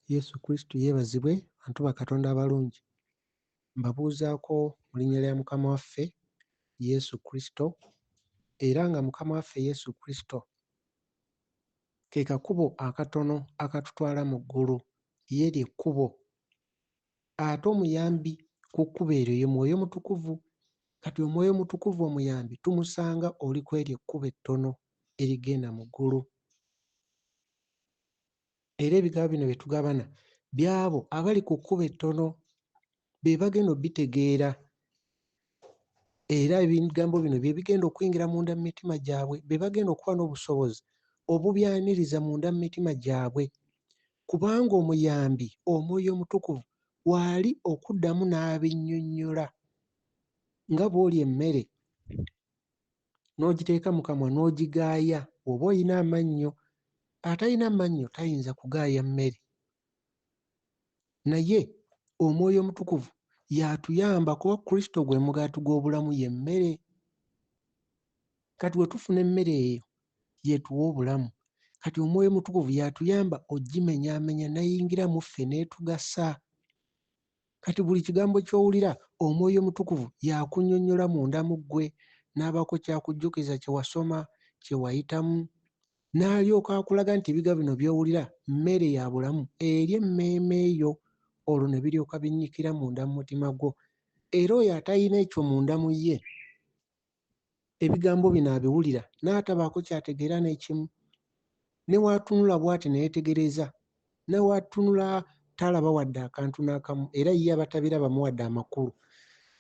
Yesu Kristo yeebazibwe, bantu ba Katonda abalungi. Mbabuuzaako mu linnya lya Mukama waffe Yesu Kristo, era nga Mukama waffe Yesu Kristo ke kakubo akatono akatutwala mu ggulu, ye ly'ekkubo. Ate omuyambi ku kkubo eryo ye Mwoyo Mutukuvu. Kati Omwoyo Mutukuvu omuyambi tumusanga oli ku eryo ekkubo ettono erigenda mu ggulu. Era ebigambo bino bye tugabana by'abo abali ku kkubo ettono, be bagenda obbitegeera, era ebigambo bino bye bigenda okuyingira munda mu mitima gyabwe, be bagenda okuba n'obusobozi obubyaniriza munda mu mitima gyabwe, kubanga omuyambi Omwoyo Omutukuvu waali okuddamu n'abinnyonnyola nga bw'olya emmere n'ogiteeka mu kamwa n'ogigaaya. Oba oyina amannyo, atalina mannyo tayinza kugaaya mmere. Naye Omwoyo Omutukuvu y'atuyamba kuba Kristo gwe mugaati gw'obulamu, ye mmere. Kati bwe tufuna emmere eyo yeetuwa obulamu, kati Omwoyo Mutukuvu y'atuyamba ogimenyaamenya n'ayingira mu ffe n'etugasa. Kati buli kigambo ky'owulira Omwoyo Mutukuvu y'akunnyonnyola munda mu ggwe, n'abaako ky'akujjukiza kye wasoma, kye wayitamu, n'alyoka akulaga nti ebigambo bino by'owulira mmere ya bulamu eri emmeeme eyo. Olwo ne biryoka binnyikira munda mu mutima gwo. Era oyo atalina ekyo munda mu ye, ebigambo bino abiwulira n'atabaako ky'ategeera n'ekimu. Ne waatunula bw'ati ne yeetegereza, ne waatunula talaba wadde akantu n'akamu, era ye abatabirabamu wadde amakulu.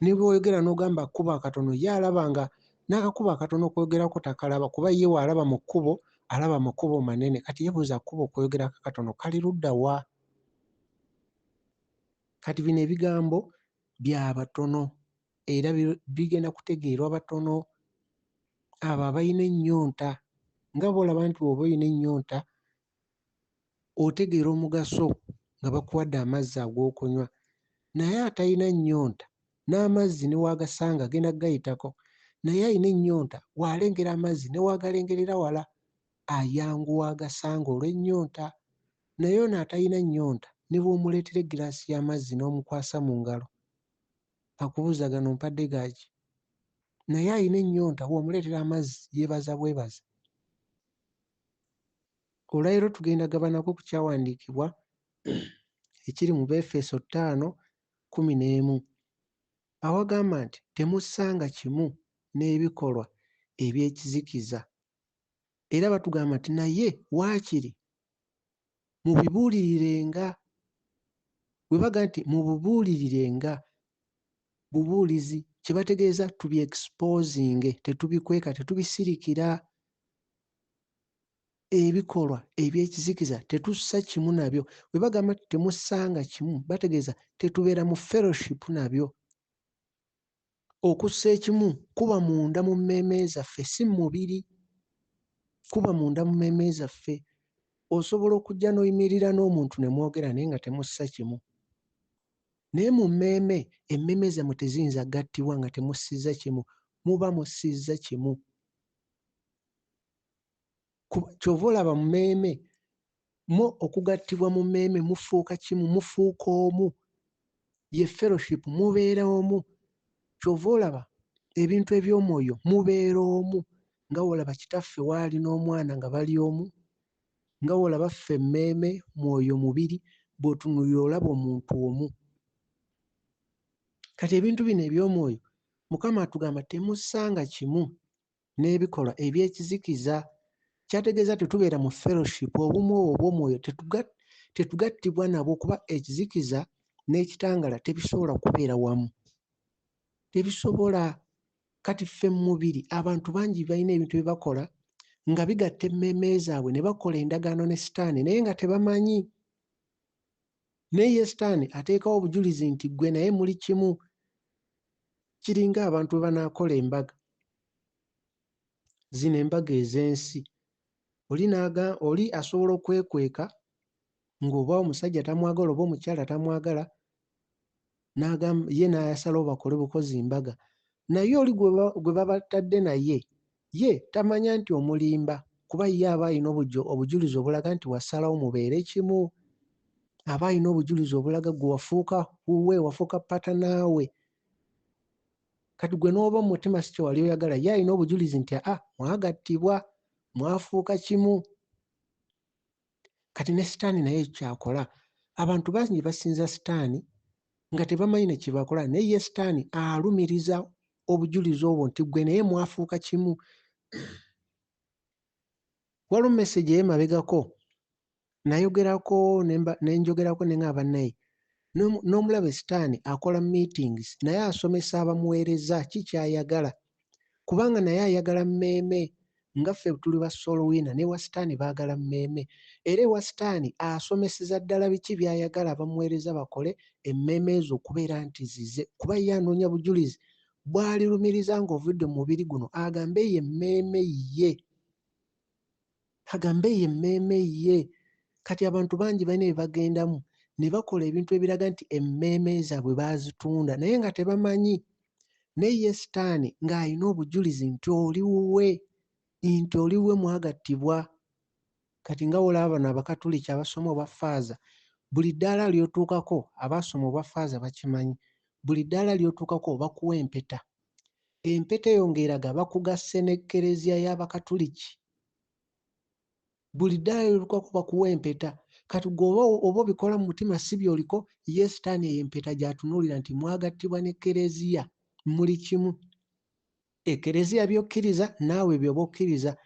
Ne bw'oyogera n'ogamba kkubo akatono, ye alaba nga n'akakubo akatono k'oyogerako takalaba, kuba ye w'alaba mu kkubo, alaba mu kkubo manene. Kati yeebuuza kkubo k'oyogerako akatono kali ludda wa? Kati bino ebigambo by'abatono, era bigenda kutegeerwa batono, abo abalina ennyonta. Nga bw'olaba nti bw'oba olina ennyonta otegeera omugaso nga bakuwadde amazzi ag'okunywa, naye atalina nnyonta n'amazzi ne waagasanga agenda kugayitako, naye alina ennyonta bw'alengera amazzi ne waagalengerera wala ayanguwa agasanga olw'ennyonta. Naye ono atalina nnyonta ne bw'omuleetera eggiraasi y'amazzi n'omukwasa mu ngalo akubuuza gano mpadde gaaki, naye alina ennyonta bw'omuleetera amazzi yeebaza bwebaza. Olwaleero tugenda gabanako ku kyawandiikibwa ekiri mu Befeso 5:11 awagamba nti temussanga kimu n'ebikolwa eby'ekizikiza. Era batugamba nti naye waakiri mubibuulirirenga. Bwe baga nti mububuulirirenga, bubuulizi kye bategeeza tubyexposinge, tetubikweka, tetubisirikira. Ebikolwa eby'ekizikiza tetussa kimu nabyo. Bwe bagamba nti temussanga kimu, bategeeza tetubeera mu fellowship nabyo. Okussa ekimu kuba munda mu mmeeme zaffe, si mu mubiri, kuba munda mu mmeeme zaffe. Osobola okujja n'oyimirira n'omuntu ne mwogera naye nga temussa kimu, naye mu mmeeme, emmeeme zammwe teziyinza gattibwa nga temussizza kimu, muba mussizza kimu. Kyova olaba mu mmeeme mo okugattibwa mu mmeeme mufuuka kimu, mufuuka omu, ye fellowship, mubeera omu. Kyova olaba ebintu eby'omwoyo mubeera omu, nga wolaba kitaffe waali n'omwana nga bali omu, nga wolaba ffe mmeeme, mwoyo mubiri, bw'otunuulira olaba omuntu omu. Kati ebintu bino eby'omwoyo Mukama atugamba temussanga kimu n'ebikolwa eby'ekizikiza. Kyategeeza tetubeera mu fellowship, obumu obwo obw'omwoyo tetugattibwa nabwo, kuba ekizikiza n'ekitangala tebisobola kubeera wamu, tebisobola. Kati ffe mu mubiri abantu bangi balina ebintu bye bakola nga bigatta emmeeme zaabwe, ne bakola endagaano ne Sitaani naye nga tebamanyi. Naye ye Sitaani ateekawo obujulizi nti ggwe naye muli kimu. Kiringa abantu bwe banaakola embaga, zino embaga ez'ensi, oli asobola okwekweka ng'oba omusajja tamwagala oba omukyala tamwagala, n'agamba ye n'ayasalawo bakole bukozi mbaga, naye oli gwe babatadde naye ye tamanya nti omulimba, kuba ye aba alina obujulizi obulaga nti wasalawo mubeere kimu. aba alina obujulizi obulaga gwe wafuuka wuwe, wafuuka pata naawe. Kati gwe n'oba mu mutima si kye wali oyagala, ye alina obujulizi nti mwagattibwa, mwafuuka kimu. Kati ne sitaani naye kyakola. Abantu bangi basinza sitaani nga tebamanyi ne kye bakola, naye ye sitaani alumiriza obujulizi obwo nti gwe naye mwafuuka kimu. Waliwo message y'emabegako nayogerako ne njogerako ne nga bannaye, n'omulaba sitaani akola meetings naye asomesa abamuweereza ki ky'ayagala, kubanga naye ayagala mmeeme. Nga ffe tuli ba soul winner, n'ewa sitaani baagala mmeeme. Era ewa sitaani asomeseza ddala biki by'ayagala abamuweereza bakole, emmeeme ezo okubeera nti zize, kuba ye anoonya bujulizi. Bw'alirumiriza ng'ovudde mu mubiri guno agambe ye emmeeme ye, agambe ye emmeeme ye. Kati abantu bangi balina bye bagendamu ne bakola ebintu ebiraga nti emmeeme zaabwe baazitunda naye nga tebamanyi. Naye ye sitaani ng'alina obujulizi nti oli wuwe, nti oli wuwe mwagattibwa. Kati nga olaba bano Abakatuliki abasoma obwa ffaaza, buli ddaala ly'otuukako, abaasoma obwa ffaaza bakimanyi, buli ddaala ly'otuukako bakuwa empeta. Empeta eyo ng'eraga bakugasse n'Ekkereziya y'Abakatuliki. Buli ddaala ly'otuukako bakuwa empeta. Kati gwe oba obikola mu mutima si by'oliko, ye sitaani eyo empeta gy'atunuulira nti mwagattibwa n'Ekkereziya, muli kimu. Ekkereziya by'okkiriza naawe by'oba okkiriza.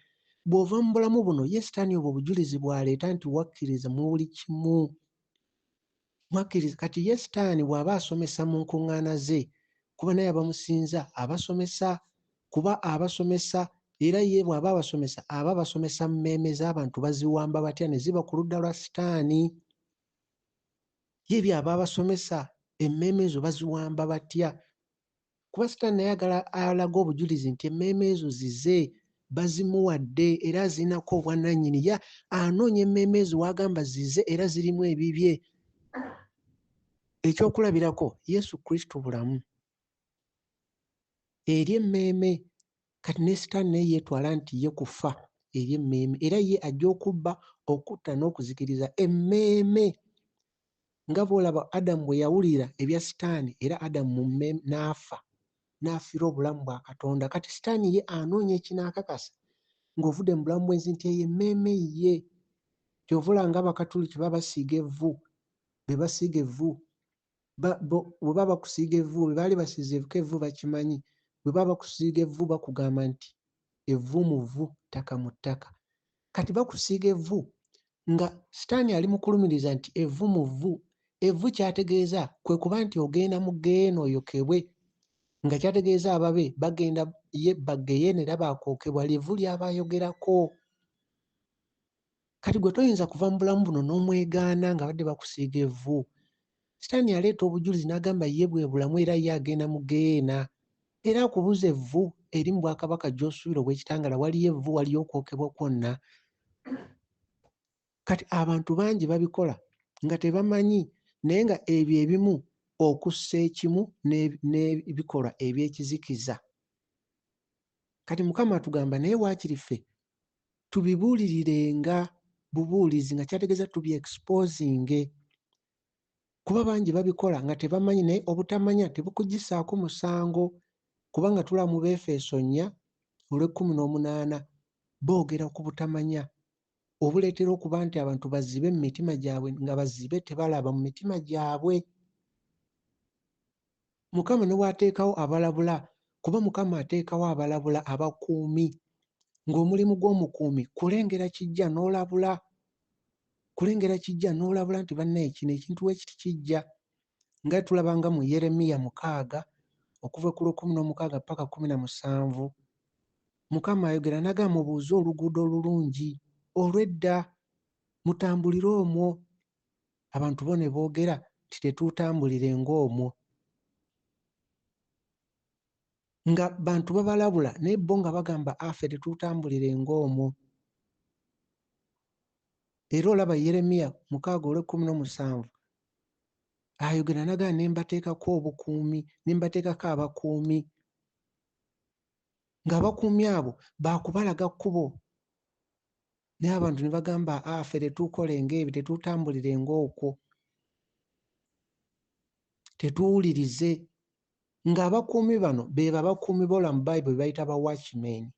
Bw'ova mu bulamu buno ye sitaani obwo obujulizi bw'aleeta nti wakkiriza muli kimu. Mwakkiriza. Kati ye sitaani bw'aba asomesa mu nkuŋŋaana ze, kuba naye abamusinza abasomesa, kuba abasomesa era ye bw'aba abasomesa aba abasomesa mmeeme z'abantu baziwamba batya ne ziba ku ludda lwa sitaani. Ye by'aba abasomesa emmeeme ezo baziwamba batya, kuba sitaani naye alaga obujulizi nti emmeeme ezo zize, bazimuwadde era zirinako obwannannyini. Ye anoonya emmeeme ezo w'agamba zize era zirimu ebibye. Ekyokulabirako Yesu Kristo bulamu eri emmeeme. Kati ne sitaani naye yeetwala nti ye kufa eri emmeeme, era ye ajja okubba, okutta n'okuzikiriza emmeeme. Nga bw'olaba Adamu bwe yawulira ebya sitaani, era Adamu mu mmeeme n'afa, n'afiira obulamu bwa Katonda. Kati sitaani ye anoonya ekinaakakasa ng'ovudde mu bulamu bw'ensi nti eyo emmeeme ye. Ky'ova olaba ng'Abakatuliki baba basiiga evvu, be basiiga evvu. Bwe baba bakusiiga evvu, bwe baali basiizeeko evvu bakimanyi. Bwe baba bakusiiga evvu bakugamba nti evvu mu vvu, ttaka mu ttaka. Kati bakusiiga evvu nga sitaani ali mu kulumiriza nti evvu mu vvu. Evvu kyategeeza kwe kuba nti ogenda mu ggeyeena oyokebwe, nga kyategeeza ababe bagenda baggeyeena era baakookebwa ly'evvu ly'aba ayogerako. Kati gwe toyinza kuva mu bulamu buno n'omwegaana nga badde bakusiiga evvu. Sitaani yaleeta obujulizi n'agamba ye bwe bulamu era ye agenda mu ggeyeena. Era akubuza evvu eri mu bwakabaka gy'osuubira obw'ekitangaala, waliyo evvu, waliyo okwokebwa kwonna. Kati abantu bangi babikola nga tebamanyi, naye nga ebyo ebimu okussa ekimu n'ebikolwa eby'ekizikiza. Kati Mukama atugamba naye waakiri ffe tubibuulirirenga bubuulizi, nga kyategeeza tubyexposinge. Kuba bangi babikola nga tebamanyi, naye obutamanya tebukugisaako musango. Kubanga tulaba mu Befeso 4:18 boogera ku butamanya obuleetera okuba nti abantu bazibe mu mitima gyabwe, nga bazibe tebalaba mu mitima gyabwe. Mukama ne bw'ateekawo abalabula, kuba Mukama ateekawo abalabula abakuumi, ng'omulimu gw'omukuumi kulengera kijja n'olabula, kulengera kijja n'olabula nti bannaye kino ekintu we kiti kijja. Nga tulabanga mu Yeremiya 6 okuva ku 16 paka 17, Mukama ayogera n'agamba mubuuze oluguudo olulungi olw'edda, mutambulire omwo. Abantu bo ne boogera nti tetuutambulire ng'omwo, nga bantu babalabula naye bo nga bagamba affe tetuutambulire ng'omwo. Era olaba Yeremiya 6:17 ayogera n'agamba ne mbateekako obukuumi, ne mbateekako abakuumi, ng'abakuumi abo baakubalaga kkubo. Naye abantu ne bagamba affe tetuukole ng'ebyo, tetuutambulire ng'okwo. tetuwulirize ng'abakuumi bano be babakuumi b'ola mu Bible bayita ba watchmen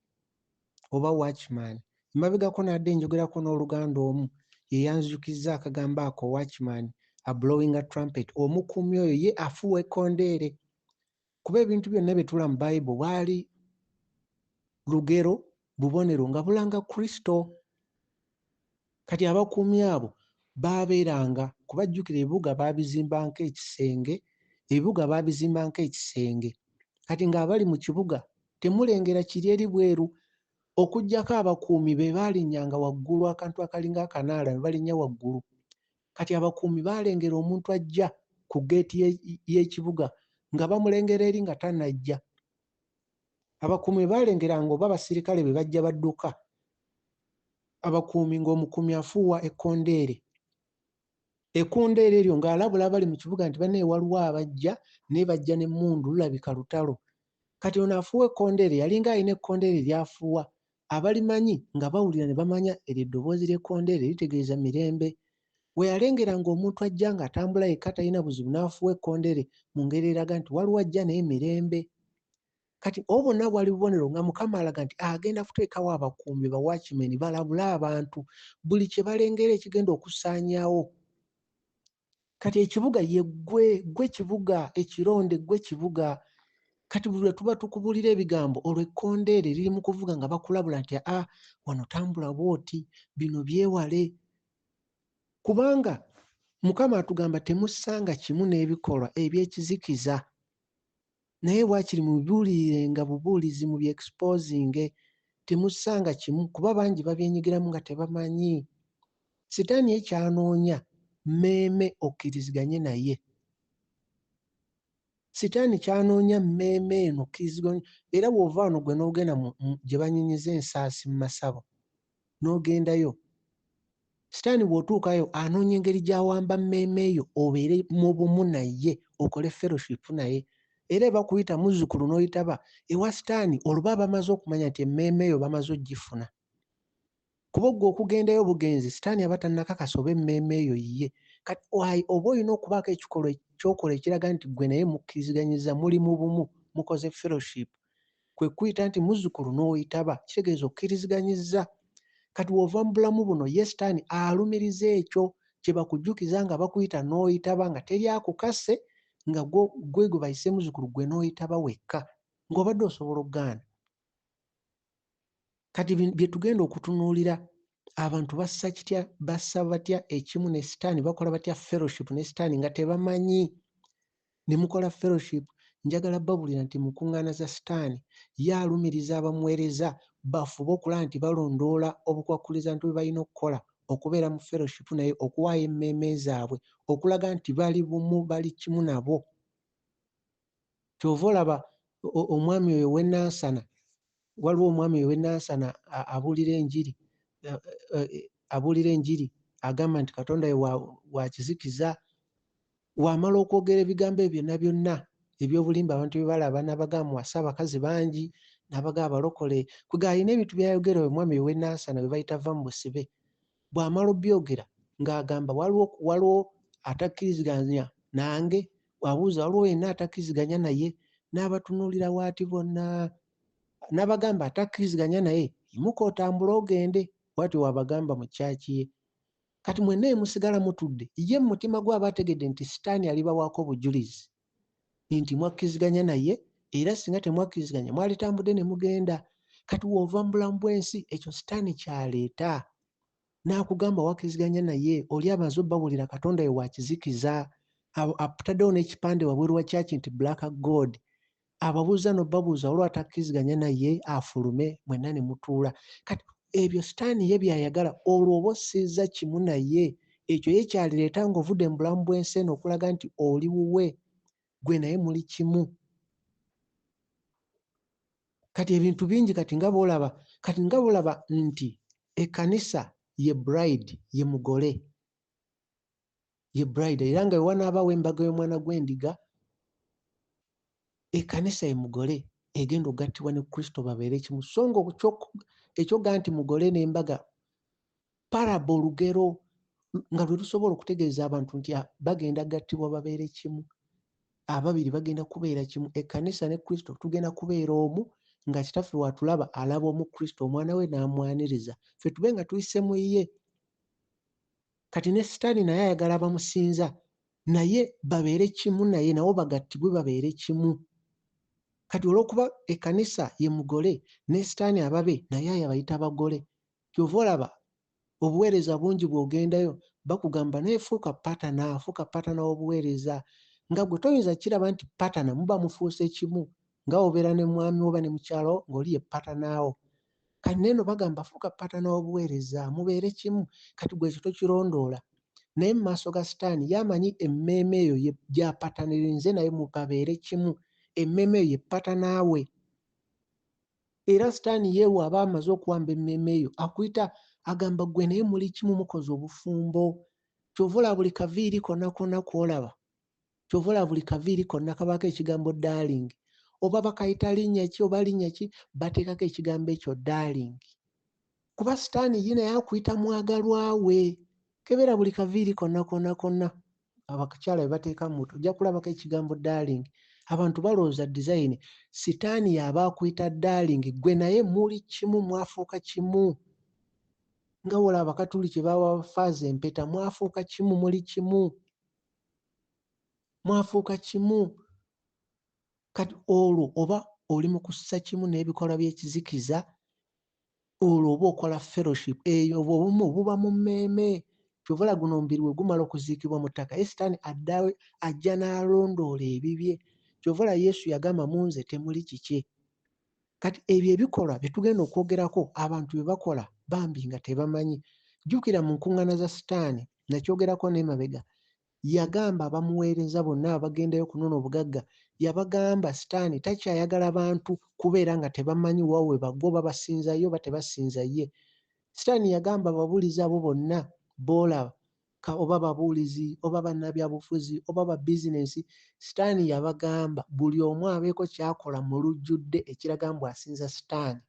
oba watchman. Mabegako nadde enjogerako n'oluganda omu ye yanzijukizza akagambo ako watchman, a blowing a trumpet. Omukuumi oyo ye afuwa ekkondeere. Kuba ebintu byonna bye tula mu Bible bwali lugero, bubonero nga bulanga Kristo. Kati abakuumi abo baabeeranga kubajjukira ebibuga baabizimba nk'ekisenge. Kati ng'abali mu kibuga temulengera kiri eri bweru okuggyako abakuumi be baalinnyanga waggulu akantu akalinga akanaala ne balinnya waggulu. Kati abakuumi baalengera omuntu ajja ku ggeeti y'ekibuga nga bamulengera eri nga tannajja. Abakuumi baalengeranga oba abasirikale be bajja badduka, abakuumi ng'omukuumi afuuwa ekkondeere. Ekkondeere eryo ng'alabula abali mu kibuga nti banne waliwo abajja naye bajja n'emmundu, lulabika lutalo. Kati ono afuuwa ekkondeere yalinga alina ekkondeere ly'afuuwa. Abalimanyi nga bawulira ne bamanya eryo eddoboozi ly'ekkondeere litegeeza mirembe. Bwe yalengeranga omuntu ajja ng'atambula yekka talina buzibu n'afuuwa ekkondeere mu ngeri eraga nti waliwo ajja naye mirembe. Kati obwo bwonna bwali bubonero nga Mukama alaga nti agenda kuteekawo abakuumi ba watchmen balabule abantu buli kye balengera ekigenda okusaanyaawo. Kati ekibuga ye ggwe kibuga, ekironde ggwe kibuga. Kati buli lwe tuba tukubulira ebigambo olwo ekkondeere liri mu kuvuga nga bakulabula nti wano tambula bw'oti, bino byewale. Kubanga Mukama atugamba temussanga kimu n'ebikolwa eby'ekizikiza. Naye bwakiri mubibuulirenga bubuulizi mu byexposinge, temussanga kimu kuba bangi babyenyigiramu nga tebamanyi. Sitaani ye kyanoonya mmeeme okkiriziganye naye. Sitaani kyanoonya mmeeme eno okkiriziganye. Era bw'ova wano gwe n'ogenda gye banyinyiza ensaasi mu Masabo n'ogendayo, Sitaani bw'otuukayo anoonya engeri gy'awamba mmeeme eyo obeere mu bumu naye, okole fellowship naye. Era bakuyita muzzukulu n'oyitaba ewa Sitaani olwo bamaze okumanya nti emmeeme eyo bamaze oggifuna. Kuba ggwe okugendayo bugenzi, Sitaani aba tannakakasa oba emmeeme eyo yiye. Kati oba olina okubaako ekikolwa ekyokola ekiraga nti ggwe naye mukkiriziganyiza, muli mu bumu, mukoze fellowship. Kwe kuyita nti muzzukulu n'oyitaba, kitegeeza okkiriziganyizza. Kati w'ova mu bulamu buno ye Sitaani alumiriza ekyo kye bakujjukiza nga bakuyita n'oyitaba nga teri akukase, nga gwe bayise muzzukulu gwe n'oyitaba wekka ng'obadde osobola okugaana. Kati bye tugenda okutunuulira, abantu bassa batya ekimu ne Sitaani, bakola batya fellowship ne Sitaani nga tebamanyi. Ne mukola fellowship, njagala babulira nti mu kuŋŋaana za Sitaani ye alumiriza abamuweereza bafube okulaba nti balondoola obukwakkuliza nti bwe balina okukola okubeera mu fellowship naye, okuwaayo emmeeme zaabwe, okulaga nti bali bumu, bali kimu nabo. Kyova olaba omwami oyo w'Enansana, waliwo omwami oyo w'Enansana abuulira enjiri agamba nti Katonda ye wa kizikiza. Wamala okwogera ebigambo ebyo byonna byonna eby'obulimba abantu bye balaba, n'abagamba muwase abakazi bangi, n'abagamba balokole, kwega alina ebintu by'ayogera oyo omwami oyo w'Enansana bye bayita va mu busibe. Bw'amala obyogera ng'agamba waliwo atakkiriziganya nange, wabuuza waliwo yenna atakkiriziganya naye, n'abatunuulira waati bonna, n'abagamba atakkiriziganya naye yimuka otambule ogende. Bw'atyo wabagamba mu kyaki ye. Kati mwenna emusigala mutudde, ye mu mutima gwe aba ategedde nti Sitaani alibawaako bujulizi nti mwakkiriziganya naye, era singa temwakkiriziganya mwalitambudde ne mugenda. Kati w'ova mu bulamu bw'ensi, ekyo Sitaani kyaleeta. N'akugamba wakkiriziganya naye, oli amaze obbawulira Katonda ye wa kizikiza. Ataddewo n'ekipande wabweru wa kyaki nti Black God. Ababuuza n'obbabuuza olwo atakkiriziganya naye afulume, mwenna ne mutuula. Kati ebyo Sitaani ye by'ayagala, olwo oba ossizza kimu naye. Ekyo ye kyalireeta ng'ovudde mu bulamu bw'ensi eno okulaga nti oli wuwe, gwe naye muli kimu. Kati ebintu bingi kati nga bw'olaba nti ekkanisa ye bride, ye mugole, ye bride, era nga wanaabaawo embaga y'omwana gw'endiga, ekkanisa ye mugole egenda okugattibwa ne Kristo babeere kimu. So nga ekyoga nti mugole n'embaga parable, olugero nga lwe lusobola okutegeeza abantu nti bagenda gattibwa babeere kimu. ababiri bagenda kubeera kimu. Ekkanisa ne Kristo tugenda kubeera omu, nga Kitaffe watulaba alaba omu Kristo, Omwana we n'amwaniriza, ffe tube nga tuyise mu ye. Kati ne Sitaani naye ayagala abamusinza naye babeere kimu naye, nabo bagattibwe babeere kimu. Kati olw'okuba ekkanisa ye mugole ne Sitaani ababe naye ayabayita bagole, kyova olaba obuweereza bungi bw'ogendayo bakugamba naye fuuka patana w'obuweereza, nga gwe toyinza kiraba nti patana muba mufuuse kimu, nga obeera ne mwami oba ne mukyalo ng'oli ye patanaawo. Kati neno bagamba fuuka patana w'obuweereza mubeere kimu. Kati gwe ekyo tokirondoola, naye mu maaso ga Sitaani yamanyi emmeeme eyo gy'apatanira naye mubabeere kimu, emmeeme eyo ye patanaawe. Era Sitaani ye bw'aba amaze okuwamba emmeeme eyo akuyita agamba gwe naye muli kimu, mukoze obufumbo. Kyova olaba buli kaviiri konna konna kw'olaba, kyova olaba buli kaviiri konna kabaako ekigambo darling, oba bakayita linnya ki oba linnya ki, bateekako ekigambo ekyo darling. Kuba Sitaani ye naye akuyita mwagalwa we, kebeera buli kaviiri konna konna konna abakyala be bateeka mu mutwe ojja kulabako ekigambo darling. Abantu balowooza design, Sitaani y'aba akuyita darling, gwe naye muli kimu, mwafuuka kimu. Nga wolaba Abakatuliki bawa abafaaza empeta, mwafuuka kimu, muli kimu, mwafuuka kimu. Kati olwo oba oli mu kussa kimu n'ebikolwa by'ekizikiza, olwo oba okola fellowship eyo, obumu buba mu mmeeme. Kyova olaba guno omubiri we gumala okuziikibwa mu ttaka, ye Sitaani addawe ajja n'alondoola ebibye. Kyova olaba Yesu yagamba mu nze temuli kikye. Kati ebyo ebikolwa bye tugenda okwogerako abantu bye bakola bambi nga tebamanyi. Jjukira mu nkuŋŋaana za Sitaani, nakyogerako n'emabega, yagamba abamuweereza bonna abagendayo okunona obugagga, yabagamba Sitaani takyayagala bantu kubeera nga tebamanyi wa we bagwa oba basinza ye oba tebasinza ye. Sitaani yagamba ababuulizi abo bonna b'olaba, oba babuulizi oba bannabyabufuzi oba ba bizinensi, Sitaani yabagamba buli omu abeeko ky'akola mu lujjudde ekiraga mbu asinza Sitaani.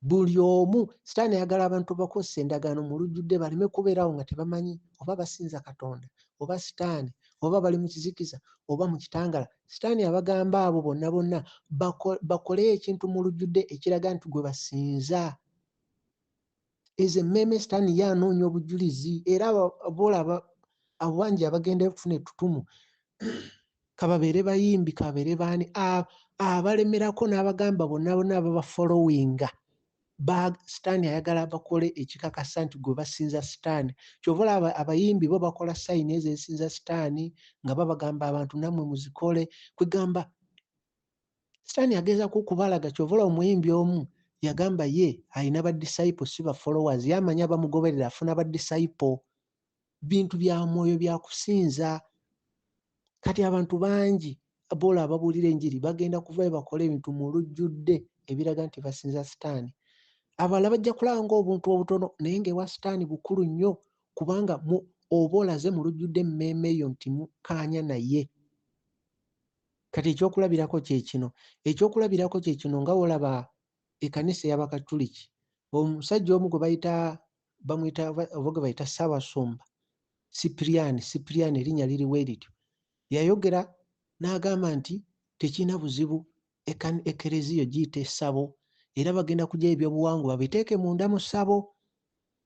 Buli omu, Sitaani ayagala abantu bakozesa endagaano mu lujjudde baleme kubeerawo nga tebamanyi oba basinza Katonda oba Sitaani oba bali mu kizikiza oba mu kitangala. Sitaani abagamba abo bonna bonna bakoleyo ekintu mu lujjudde ekiraga nti gwe basinza. Ezo emmeeme Sitaani ye anoonya obujulizi, era boolaba abo bangi abagendayo okufuna ettutumu, kababeere bayimbi, kababeere baani, abalemerako n'abagamba bonna bonna ababafolowinga, Sitaani ayagala bakole ekikakasa nti gwe basinza Sitaani. Kyova olaba abayimbi bo bakola sayini ezo ezisinza Sitaani nga babagamba abantu nammwe muzikole. Kwegamba Sitaani agezaako okubalaga. Kyova olaba omuyimbi omu yagamba ye alina ba disciple si ba followers, ye amanyi abamugoberera afuna ba disciple. Bintu bya mwoyo bya kusinza. Kati abantu bangi boolaba babuulira enjiri bagenda kuvayo bakole ebintu mu lujjudde ebiraga nti basinza Sitaani. Abalala bajja kulaba ng'obuntu obutono naye ng'ewa Sitaani bukulu nnyo, kubanga oba olaze mu lujjudde emmeeme eyo nti mukkaanya naye. Kati ekyokulabirako kye kino. Ekyokulabirako kye kino nga wolaba ekkanisa ey'Abakatuliki, omusajja omu gwe bamuyita oba gwe bayita Ssaabasumba Sipiriyani, erinnya liriwo erityo, yayogera n'agamba nti tekirina buzibu ekereziya giyita essabo, era bagenda kuggyayo ebyobuwangwa babiteeke munda mu ssabo.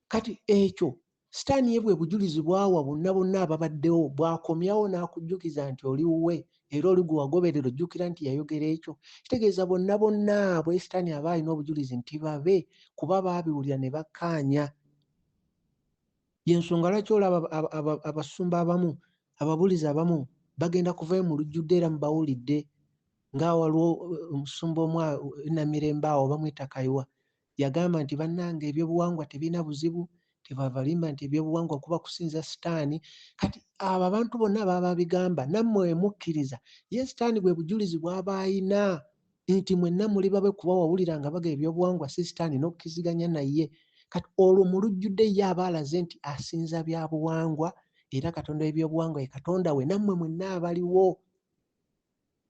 Kati ekyo Sitaani ye bwe bujulizi bwawa bonna bonna ababaddewo, bw'akomyawo n'akujjukiza nti oli wuwe era oli gwe wagoberera ojjukira nti yayogera ekyo, kitegeeza bonna bonna abo Sitaani aba alina obujulizi nti babe, kuba baabiwulira ne bakkaanya. Y'ensonga lwaki olaba abasumba abamu, ababuulizi abamu bagenda kuvayo mu lujjudde era mubawulidde, nga waliwo omusumba omu Namirembe awo bamuyita Kayiwa, yagamba nti bannange ebyobuwangwa tebirina buzibu, tebabalimba nti ebyobuwangwa kuba kusinza Sitaani. Kati abo abantu bonna baba babigamba, nammwe mukkiriza, ye Sitaani bwe bujulizi bw'aba ayina nti mwenna muli babe kuba wawulira nga baga ebyobuwangwa si Sitaani n'okkiziganya naye. Kati olwo mu lujjudde ye aba alaze nti asinza bya buwangwa era Katonda w'ebyobuwangwa ye Katonda we, nammwe mwenna abaliwo.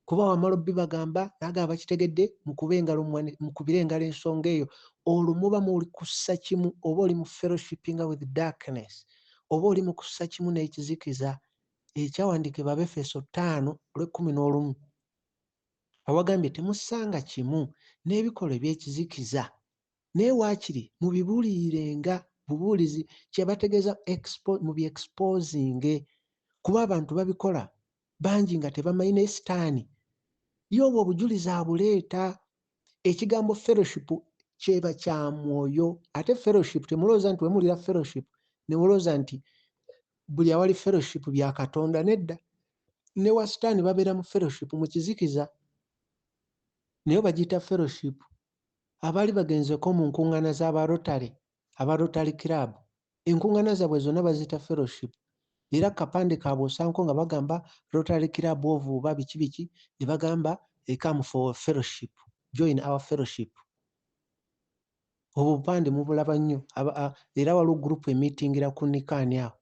Kuba wamala obbibagamba n'agamba bakitegedde, mukubire engalo ensonga eyo, olwo muba muli kussa kimu, oba oli mu fellowshipping with darkness, oba oli mu kussa kimu n'ekizikiza. ekyawandiikibwa Abefeso 5:11 awagambye temussanga kimu n'ebikolwa eby'ekizikiza naye waakiri mubibuulirenga bubuulizi kyebategeeza mu bi-exposinge kuba abantu babikola bangi nga tebamanyi naye sitaani ye obwo obujulizi abuleeta. Ekigambo fellowship kyeba kya mwoyo ate fellowship temulowooza nti wemuwulira fellowship ne mulowooza nti buli awali fellowship bya Katonda. Nedda, ne wa sitaani babeera mu fellowship mu kizikiza naye bagiyita fellowship. Abaali bagenzeko mu nkuŋŋaana z'aba Rotary Club, enkuŋŋaana zaabwe zonna baziyita fellowship era kapande kaabwe osanko nga bagamba Rotary Club ovuuba biki ne bagamba come for fellowship, join our fellowship. Obupande mubulaba nnyo era waliwo gurupu emitingira ku Nikaani awo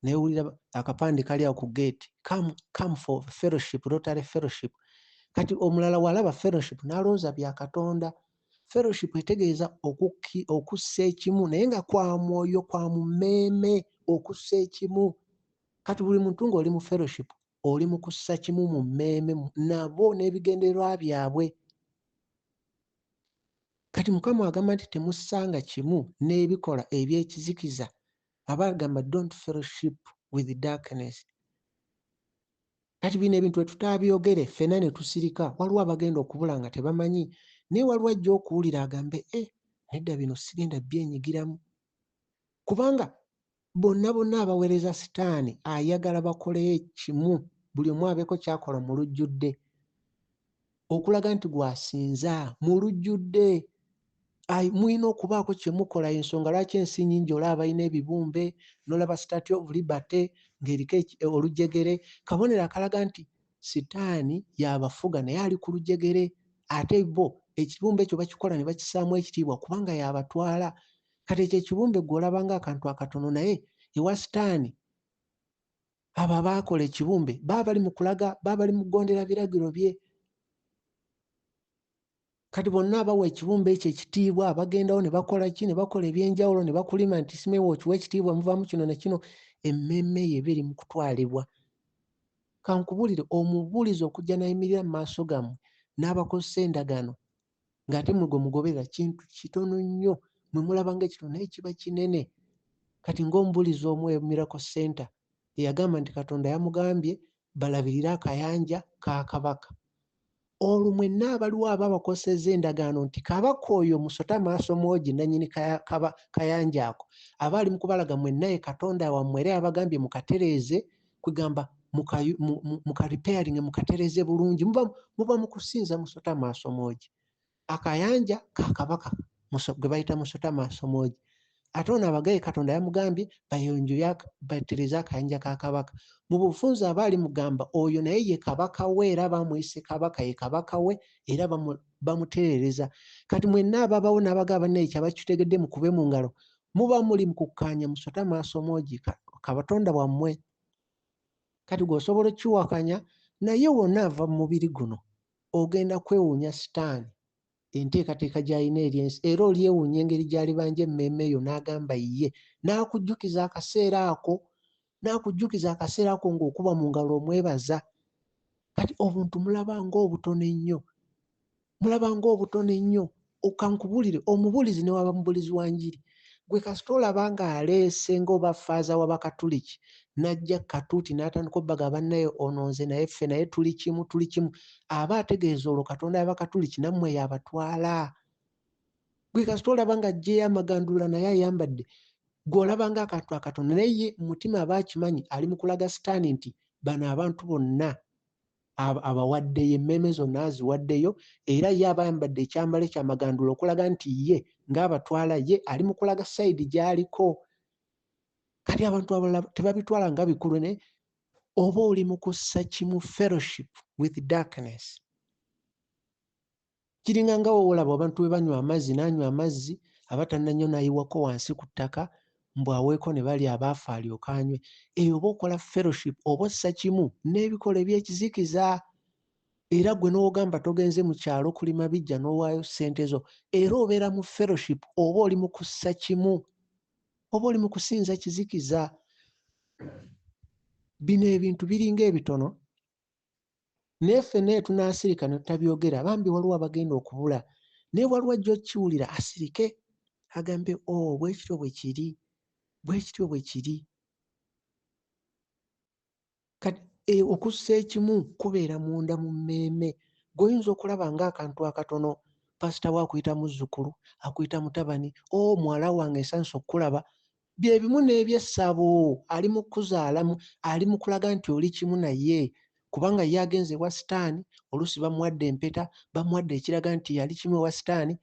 naye wulira akapande kali awo ku gate, come for fellowship, Rotary fellowship. Kati omulala walaba fellowship n'alowooza bya Katonda. Fellowship etegeeza okussa ekimu naye nga kwa mwoyo, kwa mummeeme, okussa ekimu. Kati buli muntu ng'oli mu fellowship oli mu kussa kimu mu mmeeme nabo n'ebigendererwa byabwe. Kati Mukama agamba nti temussanga kimu n'ebikola eby'ekizikiza. Abagamba don't fellowship with darkness. Kati bino ebintu bwe tutaabyogere ffenna ne tusirika, waliwo abagenda okubula nga tebamanyi, naye waliwo ajja okuwulira agambe nedda bino sigenda byenyigiramu. Kubanga bonna abaweereza sitaani ayagala bakoleyo kimu, buli omu abeeko kyakola mu lujjudde, okulaga nti gwasinza mu lujjudde. Mulina okubaako kye mukola. Ensonga lwaki ensi nnyingi olaba balina ebibumbe, n'olaba Statue of Liberty ng'eriko olujegere. Kabonero akalaga nti sitaani yabafuga naye ali ku lujegere, ate bo ekibumbe ekyo bakikola ne bakissaamu ekitiibwa kubanga yabatwala. Kati ekyo ekibumbe gw'olaba ng'akantu akatono, naye ewa sitaani abo abaakola ekibumbe baba bali mu kugondera biragiro bye. Kati bonna abawa ekibumbe ekyo ekitiibwa bagendawo ne bakola ki, ne bakola ebyenjawulo, ne bakulima nti simewo okiwa ekitiibwa muvaamu kino ne kino, emmeeme ye eba eri mu kutwalibwa. Kankubulire omubuulizi okujja n'ayimirira mu maaso gammwe n'abakozesa endagaano ng'ate mwe mugoberera kintu kitono nnyo, mwe mulaba ng'ekitono naye kiba kinene. Kati ng'omubuulizi omu e Miracle Center eyagamba nti Katonda yamugambye balabirire akayanja ka Kabaka. Olwo mwenna abaliwo abakozesezza endagaano nti Kabaka oyo musota maaso mwogi nannyini kayanja ako aba ali mu kubalaga mwenna ye Katonda wammwe era yabagambye mukatereeze, kwegamba mukaripeyeringe, mukatereeze bulungi, muba mu kusinza musota maaso mwogi. Akayanja ka Kabaka gwe bayita musota maaso mwogi. Ate ono abagaye Katonda yamugambye bayonjo batereeze akayanja ka Kabaka. Mu bufunze abaali mugamba oyo naye ye Kabaka we era bamuyise Kabaka, ye Kabaka we era bamutereereza. Kati mwenna ababawo n'abagaba naye kyabakitegedde mu kube mu ngalo, muba muli mu kukkaanya musota maaso mwogi Kabatonda bwammwe. Kati gw'osobola okiwakanya naye wonna ava mu mubiri guno ogenda kwewuunya sitaani enteekateeka gy'alina eri ensi, era olyewuunya engeri gy'alibanja emmeeme eyo n'agamba ye, n'akujjukiza akaseera ako ng'okuba mu ngalo omwebaza. Kati obuntu mulaba ng'obutono ennyo. Okankubulire omubuulizi ne waba mubuulizi wa njiri, gwe kasita olaba ng'aleese ng'oba faaza w'Abakatuliki n'ajja katuuti n'atandika obbaga bannaye ono nze naye ffe naye tuli kimu, aba ategeeza olwo Katonda y'Abakatuliki nammwe yabatwala. Gwe kasita olaba ng'aggyeyo amagandula naye ayambadde, gw'olaba ng'akantu akatono, naye ye mu mutima aba akimanyi, ali mu kulaga sitaani nti bano abantu bonna abawaddeyo, emmeeme zonna aziwaddeyo, era ye aba ayambadde ekyambalo ekyamagandula okulaga nti ye ng'abatwala, ye ali mu kulaga sayidi gy'aliko. Kati abantu abalala tebabitwala nga bikulu, naye oba oli mu kussa kimu fellowship with darkness. Kiringa nga woolaba abantu bwe banywa amazzi, n'anywa amazzi abatannanywa n'ayiwako wansi ku ttaka mbu aweeko ne bali abaafa alyoke anywe. Eyo oba okola fellowship, oba ossa kimu n'ebikola eby'ekizikiza. Era gwe n'ogamba togenze mu kyalo kulima bijja n'owaayo ssente zo, era obeera mu fellowship, oba oli mu kussa kimu, oba oli mu kusinza kizikiza. Bino ebintu biringa ebitono naye ffenna tunaasirika ne tutabyogera bambi waliwo abagenda okubula naye waliwo ajja okkiwulira asirike agambe bwe kityo bwe kiri bwe kityo bwe kiri. Kati okussa ekimu kubeera munda mu mmeeme gw'oyinza okulaba ng'akantu akatono pasita we akuyita muzzukulu akuyita mutabani muwala wange nsansa okkulaba bye bimu n'ebyessabo ali mu kuzaalamu ali mu kulaga nti oli kimu naye kubanga ye agenze ewa sitaani oluusi bamuwadde empeta bamuwadde ekiraga nti yali kimu ewa sitaani.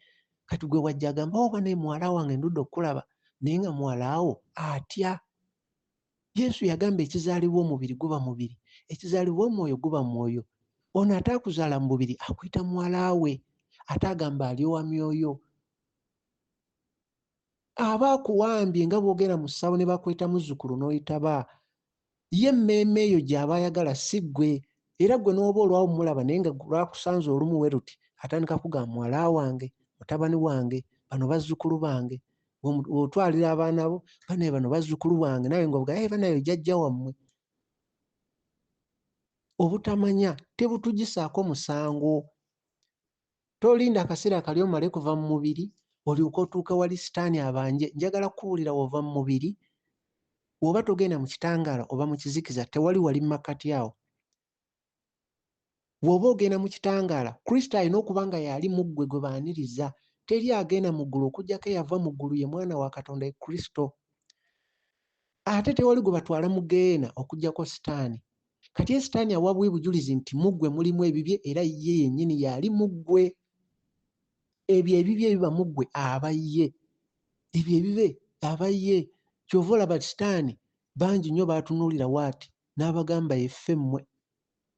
Kati gwe wajja agamba oba naye muwala wange ndudde okkulaba naye nga muwala wo atya. Yesu yagamba ekizaalibwa omubiri guba mubiri ekizaalibwa omwoyo guba mwoyo. Ono ate akuzaala mu bubiri akuyita muwala we ate agamba ali wa myoyo. Aba akuwambye nga bw'ogenda mu ssawo ne bakwita muzzukulu n'oyitaba ye emmeeme eyo gy'aba ayagala si ggwe. Era ggwe n'oba olwawo mulaba naye nga lwakusanze olumu we ruti atandika kugamba muwala wange mutabani wange bano bazzukulu bange otwalira abaana bo banaye bano bazzukulu bange nawe ng'ovuga banaye jjajja wammwe. Obutamanya tebutugisaako musango. Tolinda akaseera kali omale kuva mu mubiri olyoke otuuka wali sitaani abanje. Njagala kuwulira wova mu mubiri bw'oba togenda mu kitangaala oba mu kizikiza tewali wali makkati awo. Bw'oba ogenda mu kitangaala Kristo alina okuba nga yali mu ggwe gwe baaniriza. Teri agenda mu ggulu okuggyako eyava mu ggulu ye mwana wa Katonda ye Kristo. Ate tewali gwe batwala mu Geena okuggyako sitaani. Kati ye sitaani awa bujulizi nti mu ggwe mulimu ebibye era ye yennyini yali mu ggwe. Ebyo ebibye ebiba mu ggwe aba ye. Ebyo ebibe aba ye. Kyova olaba sitaani bangi nnyo baatunuulira waati n'abagamba yeffe mmwe.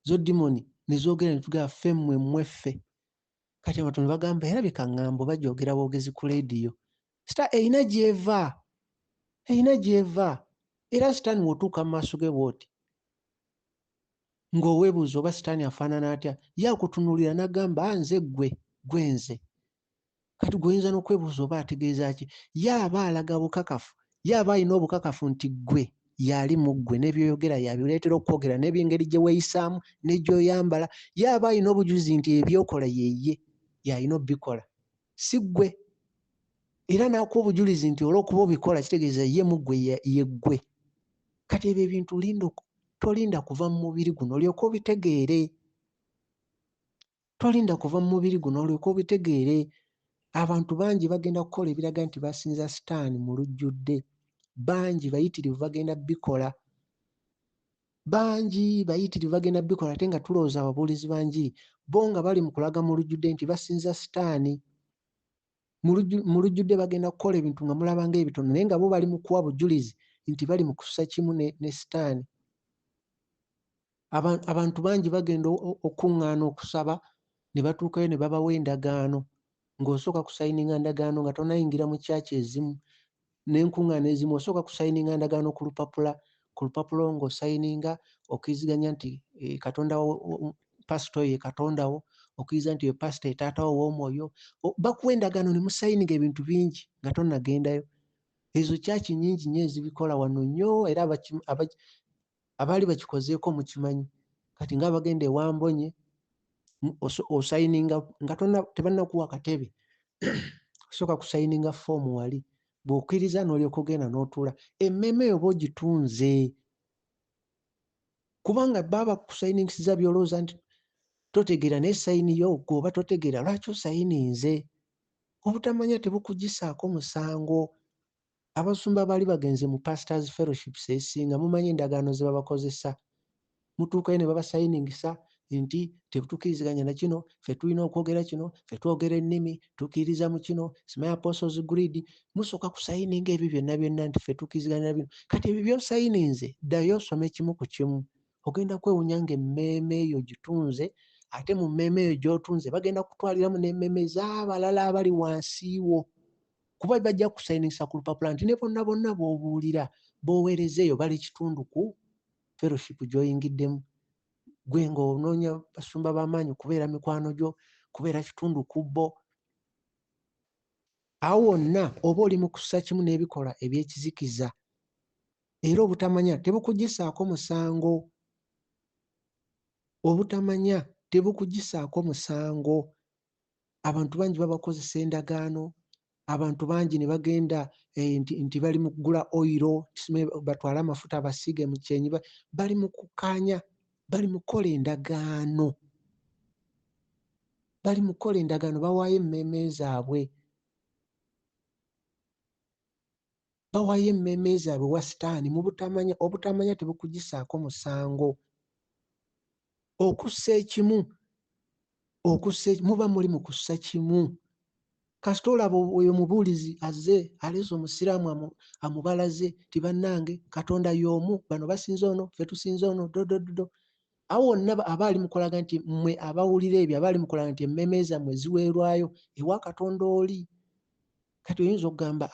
Zo dimoni ne zoogera ne tugamba ffe mmwe mmweffe. Kati abantu ne bagamba era bikaŋŋambo bagyogera boogezi ku leediyo. Erina gy'eva. Erina gy'eva. Era sitaani w'otuuka mu maaso ge bw'oti ng'oweebuuza oba sitaani afaanana atya ye akutunuulira n'agamba nze gwe nze. Kati gweoyinza n'okwebuuza oba ategeeza ki. Ye aba alaga bukakafu. Ye aba alina obukakafu nti ggwe yali mu ggwe n'ebyoyogera yabireetera okwogera n'ebyengeri gye weeyisaamu ne gy'oyambala. Ye aba alina obujulizi nti ebyokola ye y'alina obbikola si ggwe. Era n'akuwa obujulizi nti olw'okuba obikola kitegeeza ye mu ggwe ye ggwe. Kati ebyo ebintu tolinda kuva mu mubiri guno olyoke obitegeere. Tolinda kuva mu mubiri guno olyoke obitegeere. Abantu bangi bagenda kukola ebiraga nti basinza sitaani mu lujjudde. Bangi bayitirivu bagenda bikola. Bangi bayitirivu bagenda bikola ate nga tulowooza ababuulizi ba njiri bo nga bali mu kulaga mu lujjudde nti basinza sitaani. Mu lujjudde bagenda kukola ebintu nga mulaba ng'ebitono naye nga bo bali mu kuwa bujulizi nti bali mu kussa kimu ne sitaani. Abantu bangi bagenda okuŋŋaana okusaba ne batuukayo ne babawa endagaano ng'osooka kusayininga ndagaano nga tonnayingira mu kyaki ezimu n'enkuŋŋaana ezimu osooka kusayininga ndagaano ku lupapula ng'osayininga okkiriziganya nti Katonda pasito ye Katonda wo okkiriza nti ye pasito ye taata wo ow'omwoyo. Bakuwa endagaano ne musayininga ebintu bingi nga tonnagendayo. Ezo kyaki nnyingi nnyo ezibikola wano nnyo era abaali bakikozeeko mukimanyi. Kati ng'abagenda ewa Mbonye osayininga nga tebannakuwa katebe osooka kusayininga foomu wali bw'okkiriza n'olyoka ogenda n'otuula. Emmeeme eyo oba ogitunze kubanga baba bakusayiningisiza by'olowooza nti totegeera naye sayini yo gw'oba totegeera lwaki osayininze. Obutamanya tebukugisaako musango. Abasumba baali bagenze mu pastors fellowships esinga mumanyi endagaano ze babakozesa. Mutuukayo ne babasayiningisa nti tetukkiriziganya na kino, ffe tulina okwogera kino, ffe twogera ennimi, tukkiririza mu kino, simanyi apostles creed. Musooka kusayininga ebyo byonna nti ffe tukkiriziganya na bino. Kati ebyo by'osayininze ddayo osome kimu ku kimu. Ogenda kwewuunya ng'emmeeme eyo gitunze ate mu mmeeme eyo gy'otunze bagenda kutwaliramu n'emmeeme z'abalala abali wansi wo. Kuba bajja kusayiningisa ku lupapula nti ne bonna b'obuulira b'oweereza eyo bali kitundu ku fellowship gy'oyingiddemu. Gwe ng'onoonya basumba b'amaanyi kubeera mikwano gyo, kubeera kitundu ku bo. Awo wonna oba oli mu kussa kimu n'ebikola eby'ekizikiza era obutamanya tebukugisaako musango. Obutamanya tebukugisaako musango. Abantu bangi babakozesa endagaano, abantu bangi ne bagenda nti bali mu kugula oyiro, batwale amafuta basiige mu kyenyi, bali mu kukkaanya, bali mu kukola endagaano. Bali mu kukola endagaano, bawaayo emmeeme zaabwe. Bawaayo emmeeme zaabwe wa sitaani mu butamanya. Obutamanya tebukugisaako musango. Okussa ekimu, muba muli mu kussa kimu. Kasita olaba oyo omubuulizi azze aleese omusiraamu amubalaze ti bannange Katonda y'omu, bano basinza ono, ffe tusinza ono, dodododo. Awo wonna aba ali mu kulaga nti mmwe abawulira ebyo aba ali mu kulaga nti emmeeme zammwe ziweerwayo ewa Katonda oli. Kati oyinza okugamba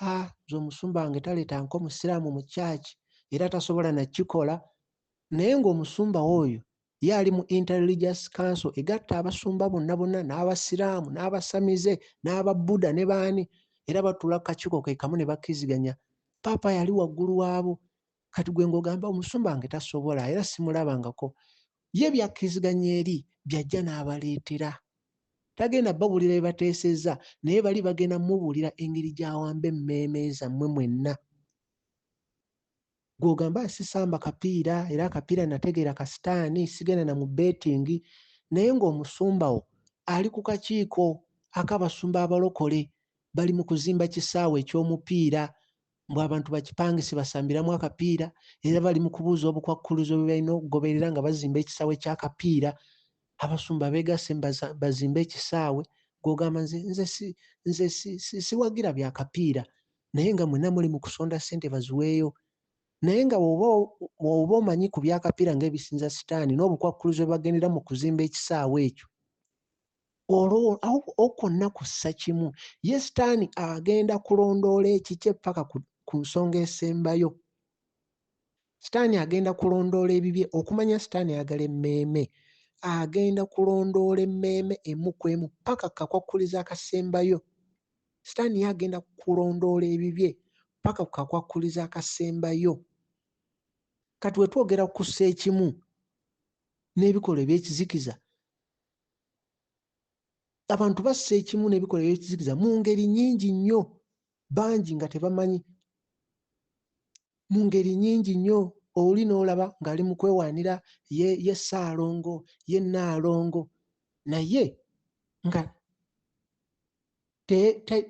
nze omusumba wange taleetanko omusiraamu mu kyaki era tasobola nakikola, naye ng'omusumba oyo ye ali mu Interreligious Council egatta abasumba bonna n'abasiraamu n'abasamize n'ababbuda ne baani, era batuula ku kakiiko ke kamu ne bakkiziganya. Paapa yali waggulu waabo. Kati gwe ng'ogamba omusumba wange tasobola era simulabangako, ye byakkiziganya eri byajja n'abaleetera. Tagenda babuulira bye bateesezza, naye bali bagenda mubuulira engeri gy'awamba emmeeme zammwe mwenna. Gw'ogamba sisamba kapiira era akapiira nategeera ka sitaani, sigenda na mu betingi, naye ng'omusumba wo ali ku kakiiko ak'abasumba abalokole, bali mu kuzimba kisaawe eky'omupiira, mbw abantu bakipangise basambiramu akapiira, era bali mu kubuuza obukwakkulizo bwe balina okugoberera nga bazimba ekisaawe ky'akapiira. Abasumba beegasse bazimbe ekisaawe. Gw'ogamba nze siwagira bya kapiira, naye nga mwenna muli mu kusonda ssente baziweeyo. Naye nga bw'oba omanyi ku byakapiira ng'ebisinza sitaani n'obukwakkulizo bwe bagendera mu kuzimba ekisaawe ekyo, olwo okonna kussa kimu. Ye sitaani agenda kulondoola ekikye paka ku nsonga esembayo. Sitaani agenda kulondoola ebibye. Okumanya sitaani ayagala emmeeme, agenda kulondoola emmeeme emu ku emu paka kakwakkulizo akasembayo. Sitaani ye agenda kulondoola ebibye paka ku kakwakkulizo akasembayo. Kati we twogera ku kussa ekimu n'ebikolwa eby'ekizikiza, abantu bassa ekimu n'ebikolwa eby'ekizikiza mu ngeri nnyingi nnyo, bangi nga tebamanyi. Mu ngeri nnyingi nnyo. Oli n'olaba ng'ali mu kwewaanira ye Ssaalongo, ye Nnaalongo, naye nga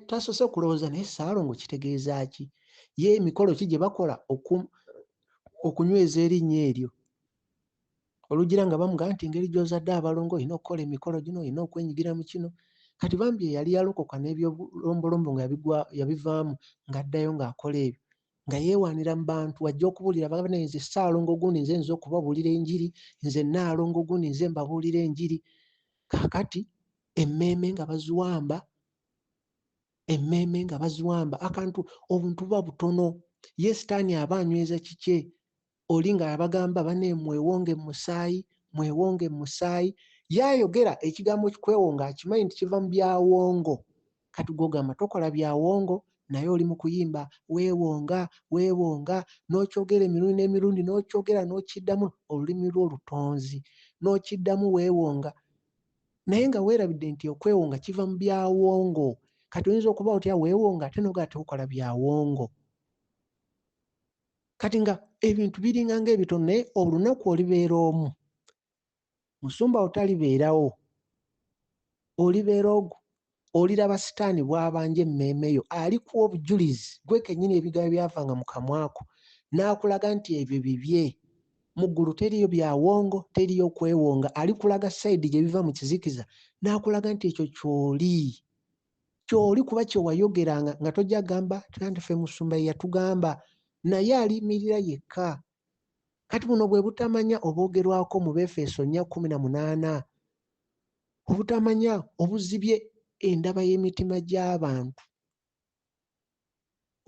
tasoose kulowooza naye Ssaalongo kitegeeza ki? Ye emikolo ki gye bakola okunyweza erinnya eryo? Olugira nga bamugamba nti engeri gy'ozadde abalongo olina okukola emikolo gino, olina okwenyigira mu kino. Kati bambi eyali yalokoka n'ebyolombolombo nga yabivaamu ng'addayo ng'akola ebyo, nga yeewaanira mu bantu, wajja okubuulira bagamba nze Ssaalongo gundi nze nza okubabuulira enjiri, nze Nnaalongo gundi nze mbabuulira enjiri. Kaakati emmeeme nga baziwamba, akantu obuntu buba butono. Ye sitaani aba anyweza kikye. Oli nga abagamba banne mwewonge mu musaayi, mwewonge mu musaayi. Yayogera ekigambo kikwewonga akimanyi nti kiva mu byawongo. Kati gw'ogamba tokola byawongo, naye oli mu kuyimba weewonga, weewonga, n'okyogera emirundi n'emirundi, n'okyogera n'okiddamu olulimi lwo olutonzi, n'okiddamu weewonga. Naye nga weerabidde nti okwewonga kiva mu byawongo. Kati oyinza okuba otya weewonga ate n'ogamba tekola byawongo. Kati nga ebintu biringa ng'ebitono, naye olunaku olibeera omu, musumba otalibeerawo, olibeera ogwo, oliraba sitaani bw'abanja emmeeme yo, alikuwa obujulizi gwe kennyini ebigambo byavanga mu kamwako, n'akulaga nti ebyo bibye. Mu ggulu teriyo byawongo, teriyo kwewonga. Alikulaga sayidi gye biva mu kizikiza, n'akulaga nti ekyo ky'oli kuba kye wayogeranga nga tojja gamba nti ffe musumba ye yatugamba, naye aliyimirira yekka. Kati buno bwe butamanya obwogerwako mu Befeso 4:18. Obutamanya obuzibye endaba y'emitima gy'abantu.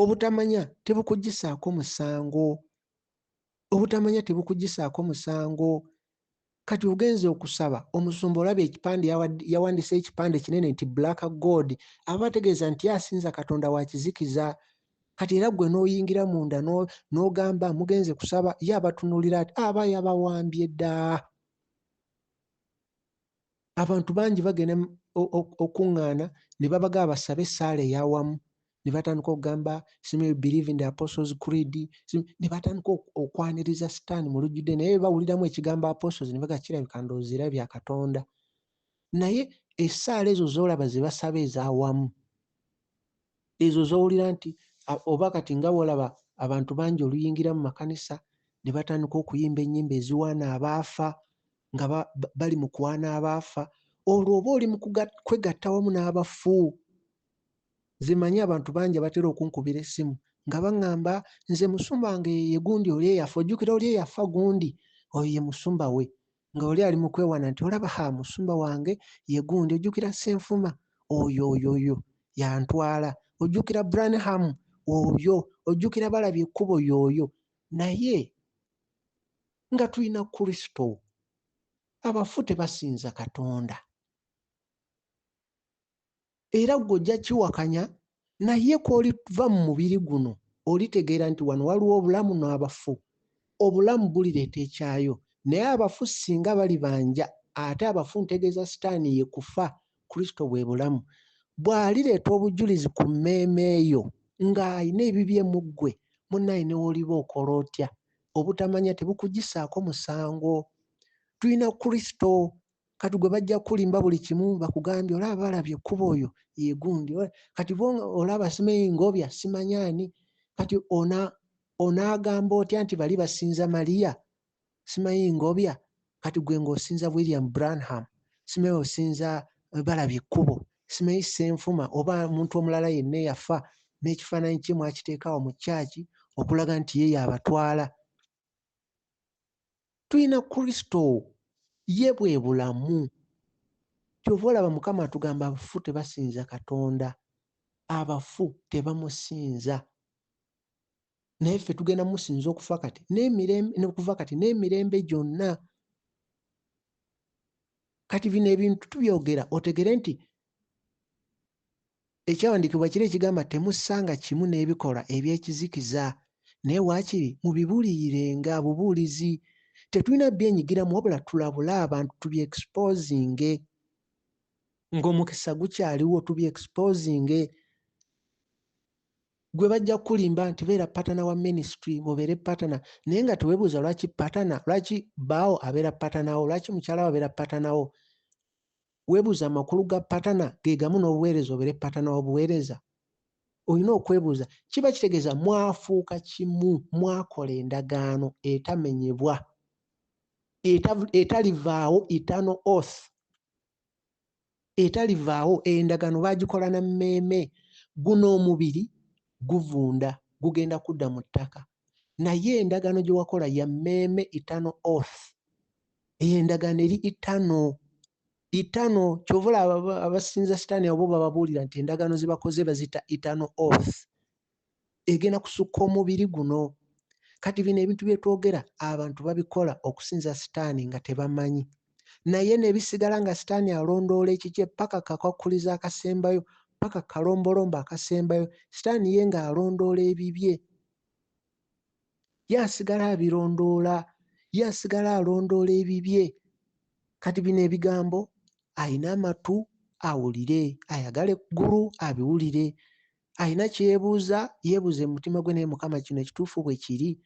Obutamanya tebukugisaako musango. Obutamanya tebukugisaako musango. Kati ogenze okusaba, omusumba olaba ekipande yawandiisa ekipande kinene nti Black God, aba ategeeza nti asinza Katonda wa kizikiza. kati era gwe n'oyingira munda n'ogamba mugenze kusaba, ye abatunulira ati aba yabawambye dda. Abantu bangi bagenda okuŋŋaana ne babaga basabe essaala ey'awamu, ne batandika okugamba we believe in the Apostles' Creed, ne batandika okwaniriza Sitaani mu lujjudde, naye bawuliramu ekigambo Apostles ne baga kirabika ndowooza era bya Katonda. Naye essaala ezo z'olaba ze basaba ez'awamu, ezo z'owulira nti oba kati nga bw'olaba abantu bangi oluyingira mu makanisa ne batandika okuyimba ennyimba eziwaana abaafa nga bali mu kuwaana abaafa, olwo oba oli mu kwegatta wamu n'abafu. Zimanyi abantu bangi abatera okunkubira essimu nga baŋŋamba nze musumba wange ye gundi oli eyafa, ojjukira oli eyafa gundi, oyo ye musumba we. Nga oli ali mu kwewaana nti olaba musumba wange ye gundi, ojjukira Ssenfuma oyo yantwala, ojjukira Branham oyo, ojjukira Balabye Ekkubo y'oyo. Naye nga tulina Kristo, abafu tebasinza Katonda. Era gw'ojja kiwakanya, naye kw'oliva mu mubiri guno olitegeera nti wano waliwo obulamu n'abafu. Obulamu bulireeta ekyayo, naye abafu singa bali banja, ate abafu ntegeeza Sitaani ye kufa, Kristo bwe bulamu. Bw'alireeta obujulizi ku mmeeme eyo ng'ayina ebibye mu ggwe, munnaye ne w'oliba okola otya? Obutamanya tebukugisaako musango. Tulina Kristo, kati gwe bajja kulimba buli kimu bakugambye olaba Balabye Ekkubo oyo ye gundi, kati olaba Simayingobya simanyaani, kati onaagamba otya nti bali basinza Maliya Simayingobya, kati gwe ng'osinza William Branham, simanyi osinza Balabye Ekkubo, simanyi Ssenfuma oba omuntu omulala yenna eyafa n'ekifaananyi kye mwakiteekawo mu kyaki okulaga nti ye yabatwala. Tulina Kristo, ye bwe bulamu. Kyova olaba Mukama atugamba abafu tebasinza Katonda, abafu tebamusinza. Naye ffe tugenda musinza okufa kati n'emirembe gyonna. Kati bino ebintu tubyogera otegere nti ekyawandiikibwa kiri ekigamba temussanga kimu n'ebikolwa eby'ekizikiza, naye waakiri mubibuulirenga bubuulizi. Tetulina byenyigiramu wabula tulabule abantu tubyexposinge. Ng'omukisa gukyaliwo tubyexposinge. Gwe bajja kulimba nti beera patana wa ministry, obeere patana, naye nga teweebuuza lwaki patana, lwaki baawo abeera patanawo, lwaki mukyala wo abeera patanawo. Weebuuza amakulu ga patana ge gamu n'obuweereza obeere patana w'obuweereza. Olina okwebuuza, kiba kitegeeza mwafuuka kimu, mwakola endagaano etamenyebwa, etalivaawo, eternal oath, etalivaawo. Endagaano baagikola na mmeeme. Guno omubiri guvunda, gugenda kudda mu ttaka, naye endagaano gye wakola ya mmeeme, eternal oath. Eyo endagaano eri eternal. Kyova olaba abasinza Sitaani abo bababuulira nti endagaano ze bakoze bazita eternal oath, egenda kusukka omubiri guno. Kati bino ebintu bye twogera abantu babikola okusinza Sitaani nga tebamanyi, naye ne bisigala nga Sitaani alondoola ekikye paka kakwakuliza akasembayo, paka kalombolombo akasembayo, Sitaani ye ng'alondoola ebibye. Ye asigala abirondoola, ye asigala alondoola ebibye. Kati bino ebigambo ayina amatu awulire, ayagala eggulu abiwulire, ayina kyeyeebuuza yeebuuze mu mutima gwe, naye Mukama kino ekituufu bwe kiri.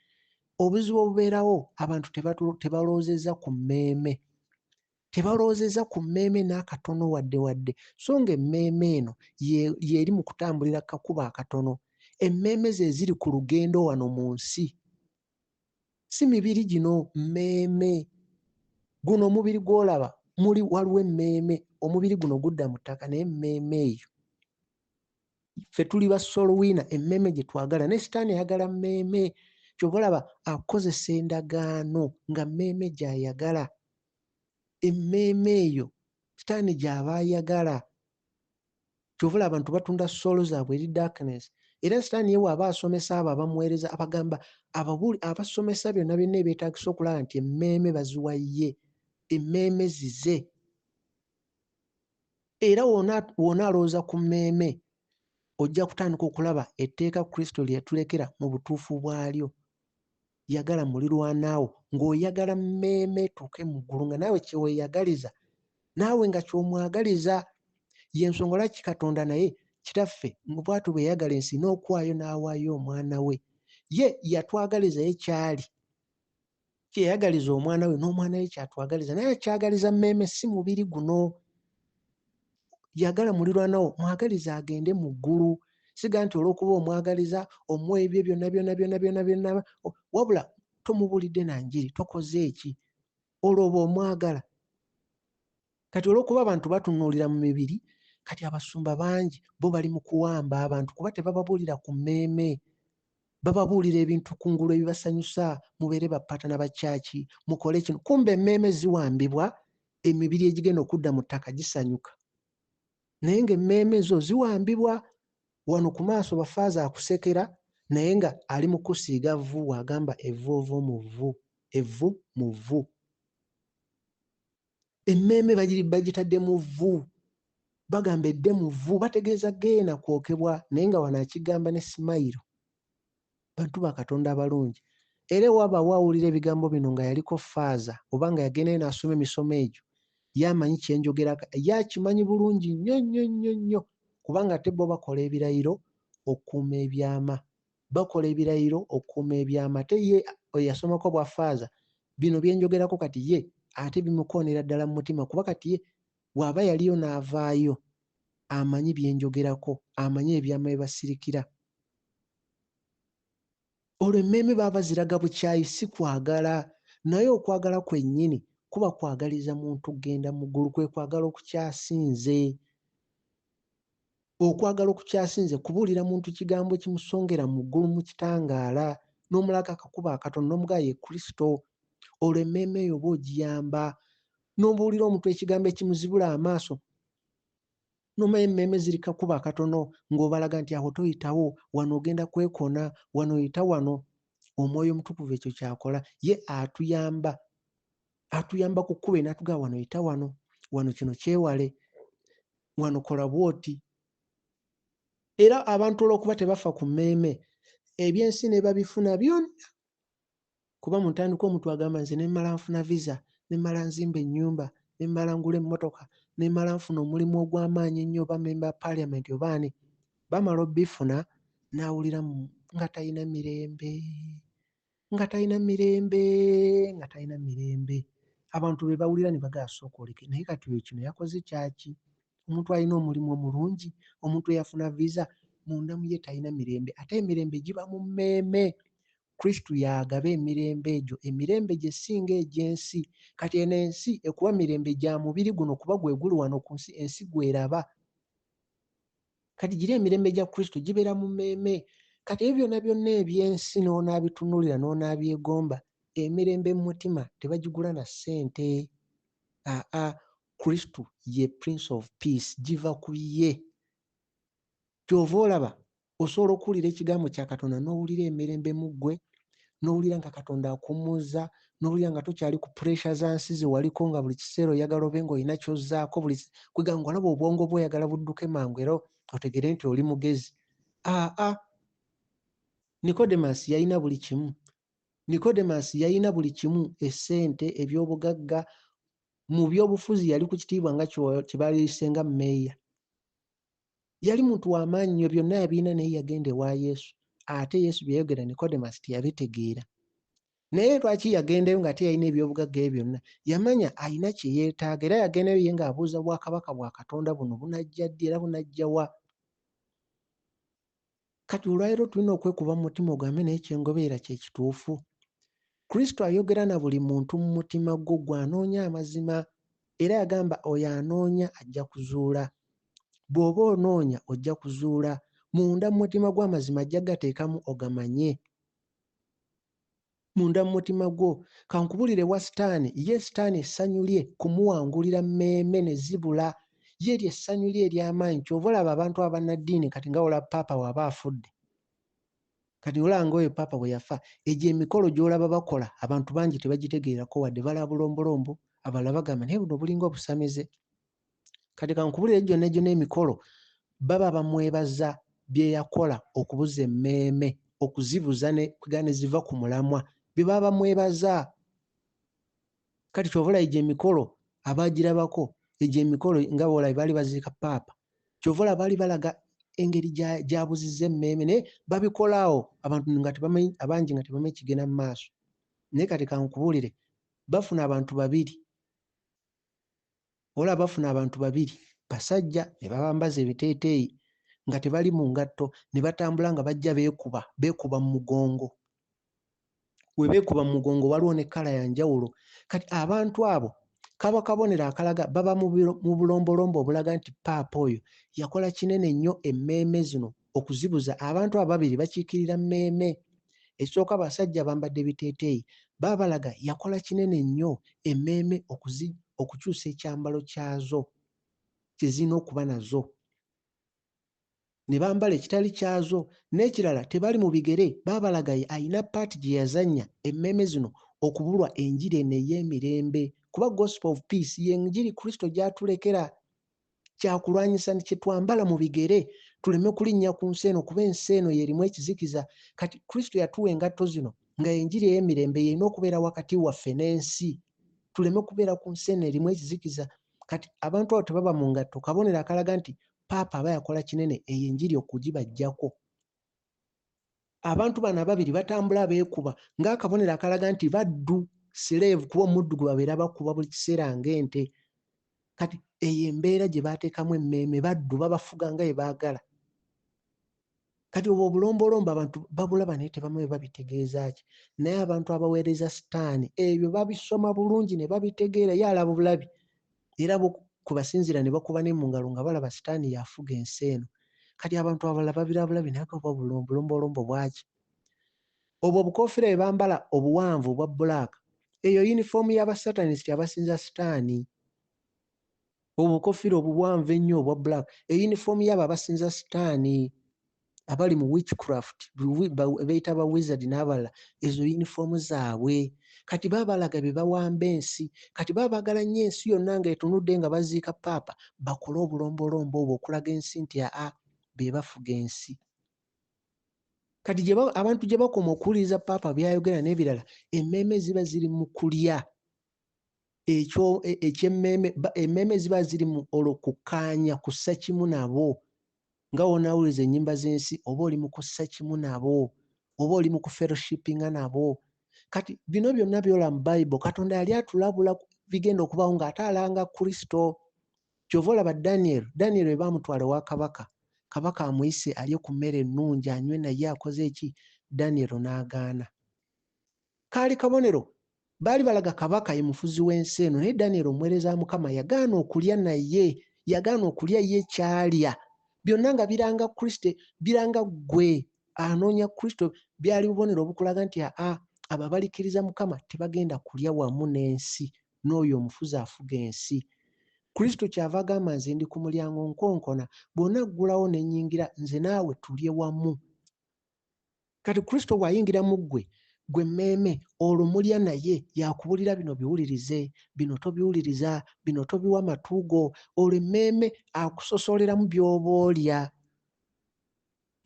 Obuzibu obubeerawo abantu tebalowoozezza ku mmeeme, tebalowoozezza ku mmeeme n'akatono wadde, so nga emmeeme eno yeri mu kutambulira kakubo akatono. Emmeeme ze ziri ku lugendo wano mu nsi, si mibiri gino, mmeeme. Guno omubiri gw'olaba waliwo emmeeme, omubiri guno gudda mu ttaka, naye emmeeme eyo ffe tuli ba Solowina, emmeeme gye twagala, naye Sitaani ayagala mmeeme. Kyova olaba akozesa endagaano nga mmeeme gy'ayagala. Emmeeme eyo Sitaani gy'aba ayagala. Kyova olaba abantu batunda soolo zaabwe eri darkness. Era Sitaani ye bw'aba asomesa abo abamuweereza abagamba abasomesa byonna ebyetaagisa okulaba nti emmeeme baziwa ye, emmeeme zize. Era wona alowooza ku mmeeme, ojja kutandika okulaba etteeka Kristo lye yatulekera mu butuufu bwalyo. Yagala muliraanwo ng'oyagala mmeeme etuuke mu ggulu nga naawe kyeweeyagaliza naawe nga ky'omwagaliza. Y'ensonga lwaki Katonda naye Kitaffe bw'atu bwe yayagala ensi n'okuwaayo n'awaayo omwana we. Ye yatwagaliza ye kyali. Kye yayagaliza omwana we n'omwana we kyatwagaliza. Naye kyagaliza mmeeme si mubiri guno. Yagala muliraanwo mwagaliza agende mu ggulu. Siga nti olw'okuba omwagaliza omuwa ebyo byonna wabula tomubulidde na njiri tokoze eki olwoba omwagala. Kati olw'okuba abantu batunuulira mu mibiri, kati abasumba bangi bo bali mu kuwamba abantu kuba tebababuulira ku mmeeme. Bababuulira ebintu kungulu ebibasanyusa, mubeere bapatana ba kyaki, mukole kino. Kumbe emmeeme ziwambibwa, emibiri egigenda okudda mu ttaka gisanyuka. Naye ng'emmeeme zo ziwambibwa. Wano ku maaso bafaaza akusekera naye nga ali mu kusiiga vvu wagamba evvu mu vvu, evvu mu vvu. Emmeeme bagitadde mu vvu, bagamba edde mu vvu, bategeeza geena kwokebwa naye nga wano akigamba ne simayiro. Bantu ba Katonda abalungi. Era waba wawulira ebigambo bino nga yaliko faaza oba nga yagendayo n'asoma emisomo egyo, yamanyi kyenjogerako, yakimanyi bulungi nnyo kubanga ate bo bakola ebirayiro okukuuma ebyama. Bakola ebirayiro okukuuma ebyama. Ate ye yasomako bwa faaza bino byenjogerako kati ye ate bimukoonera ddala mu mutima kuba kati ye bw'aba yaliyo n'avaayo amanyi byenjogerako, amanyi ebyama bye basirikira. Olwo emmeeme baba ziraga bukyayi si kwagala, naye okwagala kwennyini kuba kwagaliza muntu kugenda mu ggulu, kwe kwagala okukyasinze. Okwagala okukyasinze kubuulira muntu kigambo kimusongera mu ggulu mu kitangaala, n'omulaga akakuba akatono n'omugaa ye Kristo. Olwo emmeeme eyo oba ogiyamba, n'obuulira omuntu ekigambo ekimuzibula amaaso, n'omanya emmeeme ziri kakuba akatono ng'obalaga nti awo toyitawo, wano ogenda kwekona, wano oyita wano. Omwoyo Omutukuvu ekyo kyakola. Ye atuyamba ku kkubo n'atugamba wano oyita wano, wano kino kyewale, wano kola bw'oti. Era abantu olw'okuba tebafa ku mmeeme, ebyensi ne babifuna byonna. Kuba mu ntandikwa omuntu agamba nze ne mmala nfuna visa, ne mmala nzimba ennyumba, ne mmala ngula emmotoka, ne mmala nfuna omulimu ogw'amaanyi ennyo oba memba paaliyamenti oba ani. Bamala obbifuna n'awulira nga talina mirembe, nga talina mirembe. Abantu be bawulira ne bagamba sooka oleke. Naye kati oyo kino yakoze kyaki? Omuntu alina omulimu omulungi, omuntu eyafuna visa, munda mu ye talina mirembe. Ate emirembe giba mu mmeeme. Kristo y'agaba emirembe egyo, emirembe gye singa egy'ensi. Kati eno ensi ekuba mirembe gya mubiri guno kuba gwe guli wano ku nsi, ensi gweraba. Kati giri emirembe gya Kristo gibeera mu mmeeme. Kati ebyo byonna eby'ensi n'onaabitunuulira n'onaabyegomba, emirembe mu mutima tebagigula na ssente. Kristo ye Prince of Peace, giva ku ye. Kyova olaba osobola okuwulira ekigambo kya Katonda n'owulira emirembe mu ggwe, n'owulira nga Katonda akumuzza, n'owulira nga tokyali ku puresha za nsi ze waliko nga buli kiseera oyagala obe ng'olina ky'ozzaako, kwegamba ng'olaba obwongo bwe oyagala budduke mangu era otegere nti oli mugezi. Nikodemasi yalina buli kimu. Nikodemasi yalina buli kimu, essente, ebyobugagga. Mu byobufuzi yali ku kitiibwa nga kye baaliyisenga mmeeya. Yali muntu w'amaanyi nnyo, byonna yabiina naye yagenda ewa Yesu. Ate Yesu bye yayogera Nikodemasi teyabitegeera. Naye lwaki yagendayo ng'ate yalina ebyobugagga ebyo byonna? Yamanya alina kye yeetaaga era yagendayo ye ng'abuuza bwakabaka bwa Katonda buno bunajja ddi era bunajja wa? Kati olwaleero tulina okwekuba mu mutima ogambe naye kyengoberera kye kituufu. Kristo ayogera na buli muntu mu mutima gwo gw'anoonya amazima, era yagamba oyo anoonya ajja kuzuula. Bw'oba onoonya ojja kuzuula. Munda mu mutima gwo amazima ajja gateekamu ogamanye. Munda mu mutima gwo. Kankubulire wa Sitaani, ye Sitaani essanyu lye kumuwangulira mmeeme ne zibula. Ye lye essanyu lye ery'amaanyi. Kyova olaba abantu abannaddiini kati nga olaba Paapa waba afudde. Kati olaba ng'oyo Paapa bwe yafa, egyo emikolo gy'olaba bakola abantu bangi tebagitegeerako wadde balaba bulombolombo, abalala bagamba naye buno bulinga obusamize. Kati kankubulire gyonna emikolo baba bamwebaza bye yakola okubuza emmeeme okuzibuza ne kwegane ziva ku mulamwa bye baba mwebaza. Kati kyovola egyo emikolo abagirabako egyo emikolo nga bwolaba baali baziika paapa kyovola baali balaga engeri gyabuzizza emmeeme naye babikolaawo abantu nga tebamanyi abangi nga tebamanyi kigenda mu maaso. Naye kati kankubuulire bafuna abantu babiri bafuna abantu babiri basajja ne babambaza ebiteeteeyi nga tebali mu ngatto ne batambula nga bajja beekuba mu mugongo. We beekuba mu mugongo waliwo ne kkala ya njawulo. Kati abantu abo kaba kabonero akalaga baba mu bulombolombo obulaga nti paapa oyo yakola kinene nnyo emmeeme zino okuzibuza. Abantu abo babiri bakiikirira mmeeme. Ekisooka abasajja bambadde ebiteeteeyi baba balaga yakola kinene nnyo emmeeme okukyusa ekyambalo kyazo kye zirina okuba nazo ne bambala ekitali kyazo. N'ekirala tebali mu bigere baba balaga ayina paati gye yazannya emmeeme zino okubulwa enjiri eno ey'emirembe kuba gospel of peace y'enjiri Kristo gy'atulekera kyakulwanyisa kye twambala mu bigere tuleme kulinnya ku nsi eno kuba ensi eno yerimu ekizikiza. Kati Kristo yatuwa engatto zino nga enjiri ey'emirembe yerina okubeera wakati waffe n'ensi tuleme kubeera ku nsi eno erimu ekizikiza. Kati abantu abo tebaba mu ngatto kabonero akalaga nti paapa aba yakola kinene eyo enjiri okugibajjako. Abantu bano ababiri batambula beekuba ng'akabonero akalaga nti baddu slave kuba omuddu gwe babeera bakuba buli kiseera ng'ente. Kati eyo embeera gye baateekamu emmeeme baddu babafuga nga bye baagala. Kati obwo obulombolombo abantu babulaba naye tebamanyi babitegeeza ki. Naye abantu abaweereza sitaani ebyo babisoma bulungi ne babitegeera ye alaba bulabi era kubasinzira ne bakuba ne mu ngalo nga balaba sitaani yafuga ensi eno. Kati abantu abalala babiraba bulabi naye oba bulombolombo bwaki. Obwo obukofiira bwe bambala obuwanvu obwa bbulaaka eyo yunifoomu y'abasatanisiti abasinza sitaani. Obukofiira obuwanvu ennyo obwa bbulaaka eyo yunifoomu y'abo abasinza sitaani abali mu witchcraft beeyita ba wizard n'abalala ezo yunifoomu zaabwe. Kati baba balaga be bawamba ensi. Kati baba baagala nnyo ensi yonna ng'etunudde nga baziika paapa bakole obulombolombo obwo okulaga ensi nti be bafuga ensi. Kati abantu gye bakoma okuwuliriza paapa byayogera n'ebirala emmeeme ziba ziri mu kulya ekyemmeeme. Emmeeme ziba ziri mu olwokukkaanya kussa kimu nabo nga wonaawuliza ennyimba z'ensi oba oli mu kussa kimu nabo oba oli mu kufellowshippinga nabo. Kati bino byonna byola mu Bayibuli Katonda yali atulabula bigenda okubawo ng'ate alanga Kristo. Kyova olaba Danyeri bwe baamutwala ewa kabaka, kabaka amuyise alye ku mmere ennungi anywe naye akoze eki, Danyeri n'agaana. Kaali kabonero baali balaga kabaka ye mufuzi w'ensi eno naye Danyeri omuweereza wa Mukama yagaana okulya naye, yagaana okulya ye kyalya. Byonna nga biranga Kristo, biranga ggwe anoonya Kristo. Byali bubonero obukulaga nti abo abalikkiriza Mukama tebagenda kulya wamu n'ensi n'oyo omufuzi afuga ensi. Kristo kyava agamba nze ndi ku mulyango nkonkona, bw'onaggulawo ne nnyingira nze naawe tulye wamu. Kati Kristo bw'ayingira mu ggwe mmeeme olwo mulya naye yakubulira bino biwulirize, bino tobiwuliriza, bino tobiwa matuugo. Olwo emmeeme akusosoleramu by'oba olya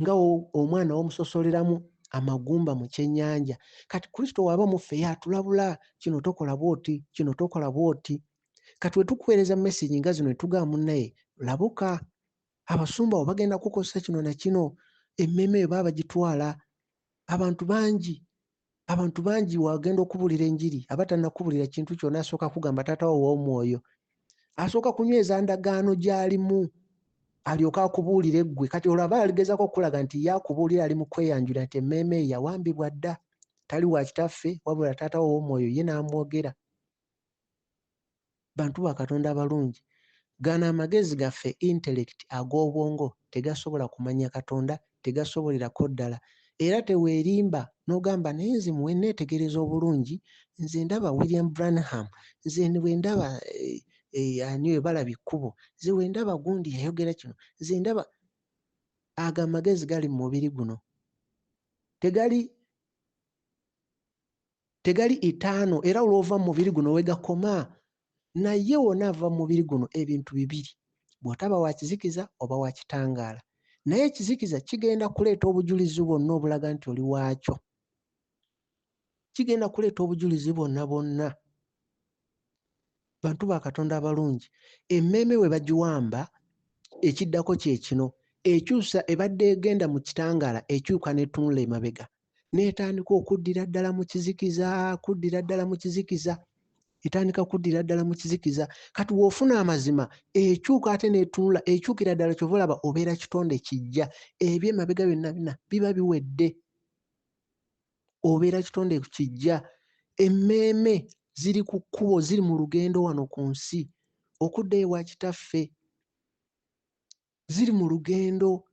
nga omwana w'omusosoleramu amagumba mu kyennyanja. Kati Kristo waba muffe yatulabula kino tokola bw'oti, kino tokola bw'oti. Kati we tukuweereza message nga zino ne tugamba munnaye labuka abasumba bo bagenda kukozesa kino na kino, emmeeme eyo baba bagitwala. Abantu bangi wagenda okubuulira enjiri abatannakubulira kintu kyonna asooka kugamba taata wo w'omwoyo, asooka kunyweza ndagaano gy'alimu alyoka akubuulira eggwe. Kati olaba aligezako okulaga nti ye akubuulira ali mu kweyanjula nti emmeeme ye yawambibwa dda, tali wa kitaffe wabula taata wo w'omwoyo ye n'amwogera. Bantu ba Katonda abalungi, gano amagezi gaffe intellect ag'obwongo tegasobola kumanya Katonda, tegasobolerako ddala. Era teweerimba n'ogamba naye nze muwe neetegereza obulungi, nze ndaba William Branham, nze bwe ndaba ani we balaba ekkubo, nze bwe ndaba gundi yayogera kino, nze ndaba. Ago amagezi gali mu mubiri guno, tegali etaano, era olw'ova mu mubiri guno we gakoma. Naye wona ava mu mubiri guno ebintu bibiri, bw'otaba wa kizikiza oba wa kitangaala. naye ekizikiza kigenda kuleeta obujulizi bwonna obulaga nti oli waakyo. Kigenda kuleeta obujulizi bwonna bwonna. Bantu ba Katonda abalungi, emmeeme we bagiwamba ekiddako kye kino, ekyusa ebadde egenda mu kitangaala ekyuka n'etunula emabega, n'etandika okuddira ddala mu kizikiza, kuddira ddala mu kizikiza, etandika kuddira ddala mu kizikiza. Kati w'ofuna amazima ekyuka ate n'etunula, ekyukira ddala kyova olaba obeera kitonde kijja, eby'emabega byonna bina biba biwedde, obeera kitonde kijja. Emmeeme ziri ku kkubo, ziri mu lugendo wano ku nsi okudda ewa kitaffe, ziri mu lugendo.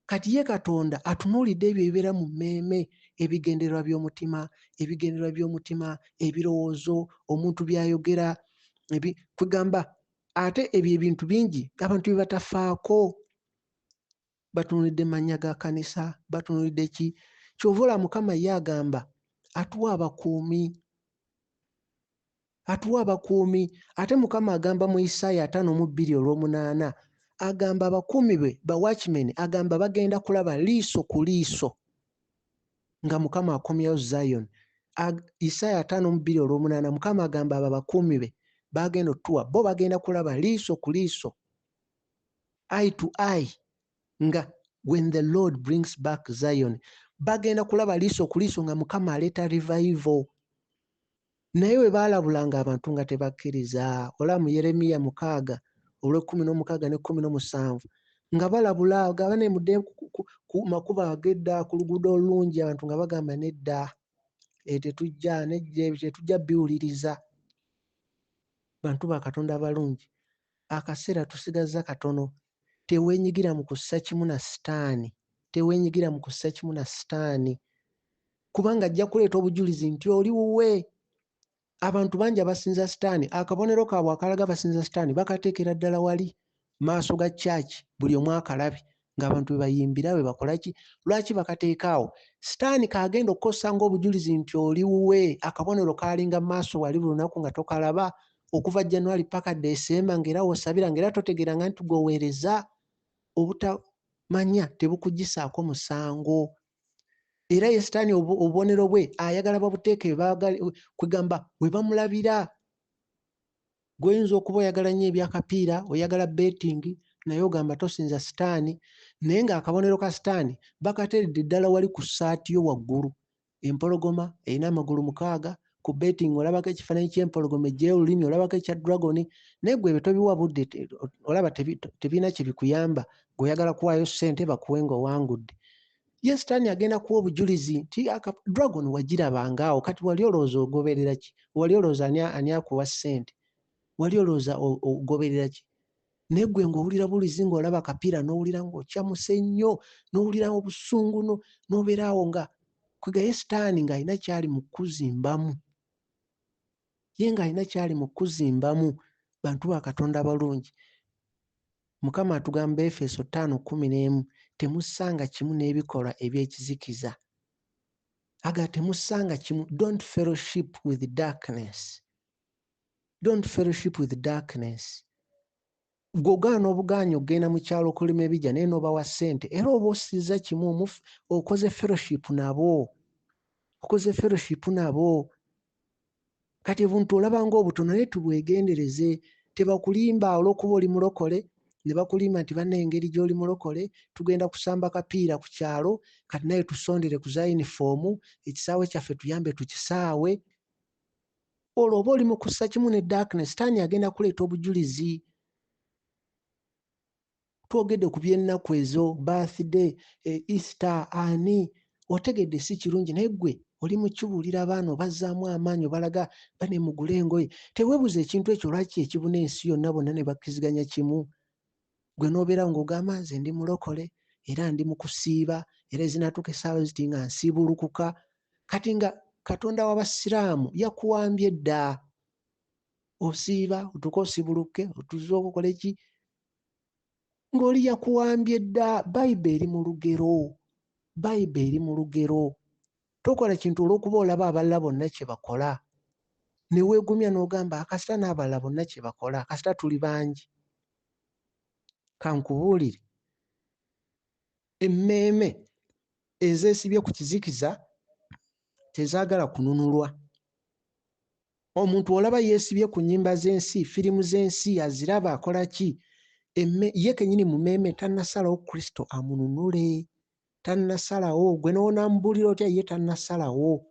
Kati ye Katonda atunuulidde ebyo ebibeera mu mmeeme, ebigendererwa by'omutima, ebigendererwa by'omutima, ebirowoozo, omuntu by'ayogera, kwegamba ate ebyo ebintu bingi abantu bye batafaako. Batunuulidde mannya ga kkanisa, batunuulidde ki? Kyova olaba Mukama ye agamba atuwa abakuumi, atuwa abakuumi. Ate Mukama agamba mu Isaaya 5:2-8, agamba abakuumi be, ba watchmen, agamba bagenda kulaba liiso ku liiso nga Mukama akomyawo Zion. Isaaya 5:2-8, Mukama agamba abo abakuumi be bagenda otuwa, bo bagenda kulaba liiso ku liiso, eye to eye, nga when the Lord brings back Zion, bagenda kulaba liiso ku liiso nga Mukama aleeta revival. Naye we baalabulanga abantu nga tebakkiriza, olaba mu Yeremiya 6:16 ne 17, nga balabula nga banemudde ku makubo ag'edda, ku luguudo olulungi, abantu nga bagamba nedda, tetujja biwuliriza. Bantu ba Katonda abalungi, akaseera tusigazza katono. Teweenyigira mu kussa kimu na Sitaani, teweenyigira mu kussa kimu na Sitaani, kubanga ajja kuleeta obujulizi nti oli wuwe. Abantu bangi abasinza Sitaani, akabonero kaabwe akalaga abasinza Sitaani bakateekera ddala wali maaso ga kyaki, buli omu akalabe, ng'abantu bwe bayimbira, bwe bakola ki. Lwaki bakateekaawo? Sitaani kaagenda okukosa ng'obujulizi nti oli wuwe. Akabonero kaalinga mu maaso wali buli lunaku nga tokalaba, okuva January paka December, ng'era w'osabira, ng'era totegeranga nti gweweereza. Obutamanya tebukugisaako musango. Era ye Sitaani obubonero bwe ayagala babuteeke kwegamba we bamulabira. Gw'oyinza okuba oyagala nnyo ebyakapiira, oyagala betting, naye ogamba tosinza Sitaani, naye ng'akabonero ka Sitaani bakateeredde ddala wali ku ssaati yo waggulu. Empologoma erina amagulu 6, ku betting olabako ekifaananyi ky'empologoma eggyayo olulimi, olabako ekya dragon, naye gwe tobiwa budde, olaba tebirina kye bikuyamba. Gw'oyagala kuwaayo ssente bakuwe ng'owangudde. Ye Sitaani agenda kuwa obujulizi nti dragon wagirabangaawo, kati wali olowooza ogoberera ki? Wali olowooza ani akuwa ssente? Wali olowooza ogoberera ki? Naye ggwe ng'owulira bulizi, ng'olaba akapiira n'owulira ng'okyamuse nnyo, n'owulira obusungu, n'obeeraawo nga kwegaye Sitaani ng'alina kyali mu kuzimbamu. Ye ng'alina kyali mu kuzimbamu. Bantu ba Katonda abalungi, Mukama atugamba Efeso 5:11, temussanga kimu n'ebikolwa eby'ekizikiza. Aga temussanga kimu. Don't fellowship with darkness. Don't fellowship with darkness. Gwogaana obugaanyi okgenda mu kyalo okulima ebijja naye n'obawa ssente, era oba osizza kimu, okoze fellowship nabo. Okoze fellowship nabo. Kati obuntu olaba ng'obutono, naye tubwegendereze. Tebakulimba olw'okuba oli mulokole, ne bakulimba nti banna engeri gy'oli mulokole, tugenda kusamba kapiira ku kyalo, kati naye tusondere ku za yunifoomu, ekisaawe kyaffe tuyambe tukisaawe. Olwo oba oli mu kussa kimu ne darkness, Sitaani agenda kuleeta obujulizi. Twogedde ku by'ennaku ezo, birthday, Easter, ani, otegedde si kirungi, naye ggwe oli mu kibuulira abaana obazzaamu amaanyi, obalaga bane mugule engoye. Teweebuze ekintu ekyo lwaki ekibuna ensi yonna bonna ne bakkiziganya kimu. Gwe n'obeera ng'ogamba nze ndi mulokole era ndi mu kusiiba, era ezinaatuuka essaawa ziti nga nsiibulukuka. Kati nga Katonda w'Abasiraamu yakuwambye dda. Osiiba, otuuke osibuluke, otuze okukole ki? Ng'oli yakuwambye dda. Bayibuli eri mu lugero. Bayibuli eri mu lugero. Tokola kintu olw'okuba olaba abalala bonna kye bakola, ne weegumya n'ogamba akasita n'abalala bonna kye bakola, kasita tuli bangi. Kankubuulire, emmeeme ezeesibye ku kizikiza tezaagala kununulwa. Omuntu olaba yeesibye ku nnyimba z'ensi, firimu z'ensi, aziraba akola ki? Ye kennyini mu mmeeme tannasalawo Kristo amununule, tannasalawo. Gwe n'onambuulira otya ye tannasalawo.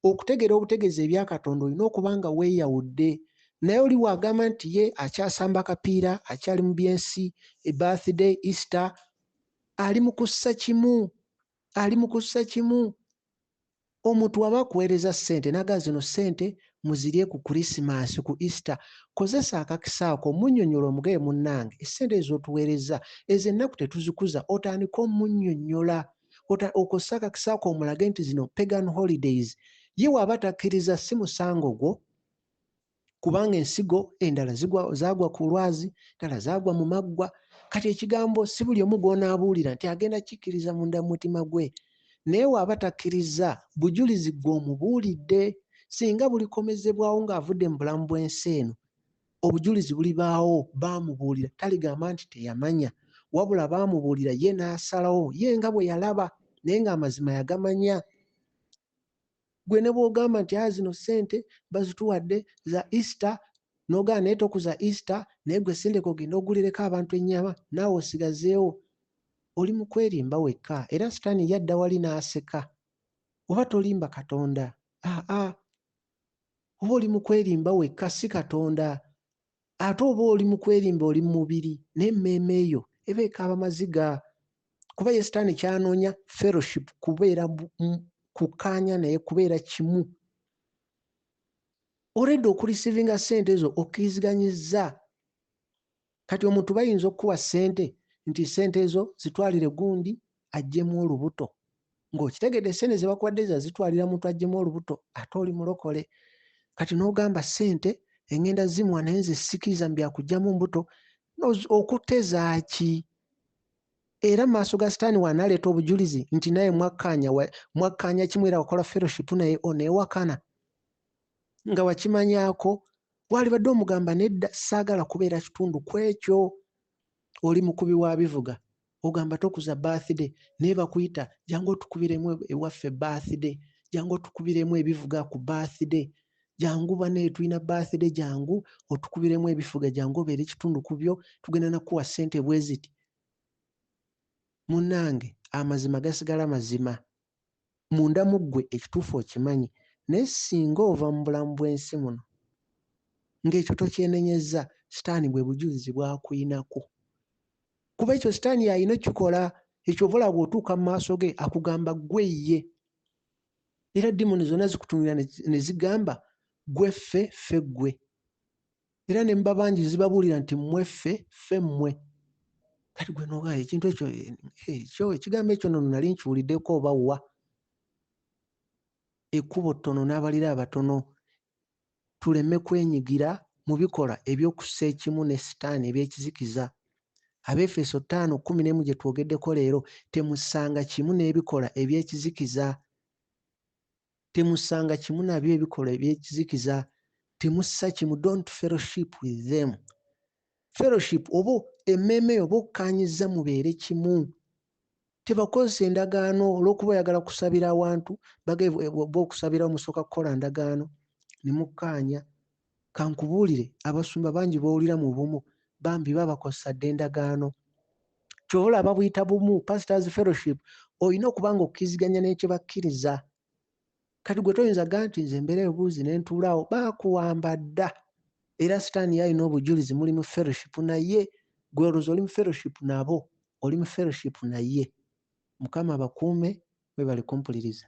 Okutegeera obutegeezi ebya Katonda olina okuba nga weeyawudde. Naye oli wagamba nti ye akyasamba kapiira, akyali mu byensi, birthday, Easter, ali mu kussa kimu, ali mu kussa kimu. Omuntu waba akuweereza ssente naga zino ssente muzirye ku Krisimaasi, ku Easter, kozesa akakisa ako omunnyonnyola omugaye munnange, essente ez'otuweereza ezo ennaku tetuzikuza, otandika omunnyonnyola, okozesa akakisa ako omulage nti zino pagan holidays. Ye waba takkiriza si musango gwo, kubanga ensigo endala zaagwa ku lwazi, endala zaagwa mu maggwa. Kati ekigambo si buli omu gw'onaabuulira nti agenda kikkiriza munda mu mutima gwe. Naye waba takkiriza, bujulizi gwe omubuulidde. Singa bulikomezebwawo ng'avudde mu bulamu bw'ensi eno, obujulizi bulibaawo, baamubuulira. Taligamba nti teyamanya, wabula baamubuulira ye n'asalawo, ye nga bwe yalaba, naye ng'amazima yagamanya. Gwe ne bw'ogamba nti zino ssente bazituwadde za Easter, n'ogamba naye tokuza Easter, naye gwe sindeko ogenda ogulireko abantu ennyama, naawe osigazeewo. Oli mu kwerimba wekka, era Sitaani yadda wali n'aseka. Oba tolimba Katonda? Oba oli mu kwerimba wekka, si Katonda. Ate oba oli mu kwerimba oli mu mubiri, n'emmeeme eyo eba ekaaba maziga. Kuba ye Sitaani kyanoonya fellowship, kubeera kukkaanya naye, kubeera kimu. Oredde okulisivinga ssente ezo okkiriziganyizza. Kati omuntu bayinza okukuwa ssente nti ssente ezo zitwalire gundi aggyemu olubuto. Ng'okitegedde ssente ze bakuwadde za zitwalira muntu aggyemu olubuto, ate oli mulokole. Kati n'ogamba ssente engenda zimuwa naye nze sikkiriza byakuggyamu mbuto, okuteza ki? Era mu maaso ga Sitaani wanaaleeta obujulizi nti naye mwakkaanya kimu era wakola fellowship naye oneewakana nga wakimanyaako. Walibadde omugamba nedda, saagala kubeera kitundu ku ekyo. Oli mukubi wa bivuga, ogamba tokuza birthday, naye bakuyita jangu otukubiremu ewaffe birthday, jangu otukubiremu ebivuga ku birthday, jangu bane tulina birthday, jangu otukubiremu ebivuga, jangu obeere kitundu ku byo, tugenda nakuwa ssente bwe ziti. Munnange, amazima gasigala mazima. Munda mu ggwe ekituufu okimanyi, naye singa ova mu bulamu bw'ensi muno ng'ekyo tokyenenyezza, Sitaani bwe bujulizi bw'akuyinako. Kuba ekyo Sitaani y'alina kikola, ekyo oba bw'otuuka mu maaso ge akugamba ggwe ye. Era dimoni zonna zikutunulira ne zigamba ggwe ffe, ffe ggwe. Era ne muba bangi zibabuulira nti mmwe ffe, ffe mmwe. Kati gwe n'ogaa ekintu ekyo ekigambo ekyo nno nali nkiwuliddeko oba wa? Ekkubo ttono n'abalira abatono. Tuleme kwenyigira mu bikola eby'okussa ekimu ne Sitaani eby'ekizikiza. Abefeso 5:11 gye twogeddeko leero, temusanga kimu n'ebikola eby'ekizikiza. Temusanga kimu nabyo ebikola eby'ekizikiza. Temussa kimu, don't fellowship with them. Fellowship oba emmeeme oba okkaanyizza mubeere kimu. Tebakozesa endagaano olw'okuba oyagala kusabira awantu, oba okusabira omusooka kukola ndagaano ne mukkaanya. Kankubuulire, abasumba bangi b'owulira mu bumu bambi babakozesa dda endagaano. Ky'oba olaba buyita bumu, pastors fellowship, olina okuba nga okkiriziganya n'ekyo bakkiriza. Kati gwe toyinza gaa nti nze mbeera ebuuzi ne ntuulaawo, baakuwamba dda. Era Sitaani yalina obujulizi muli mu fellowship naye, gwe olowooza oli mu fellowship nabo, oli mu fellowship naye. Mukama abakuume, mwebale kumpuliriza.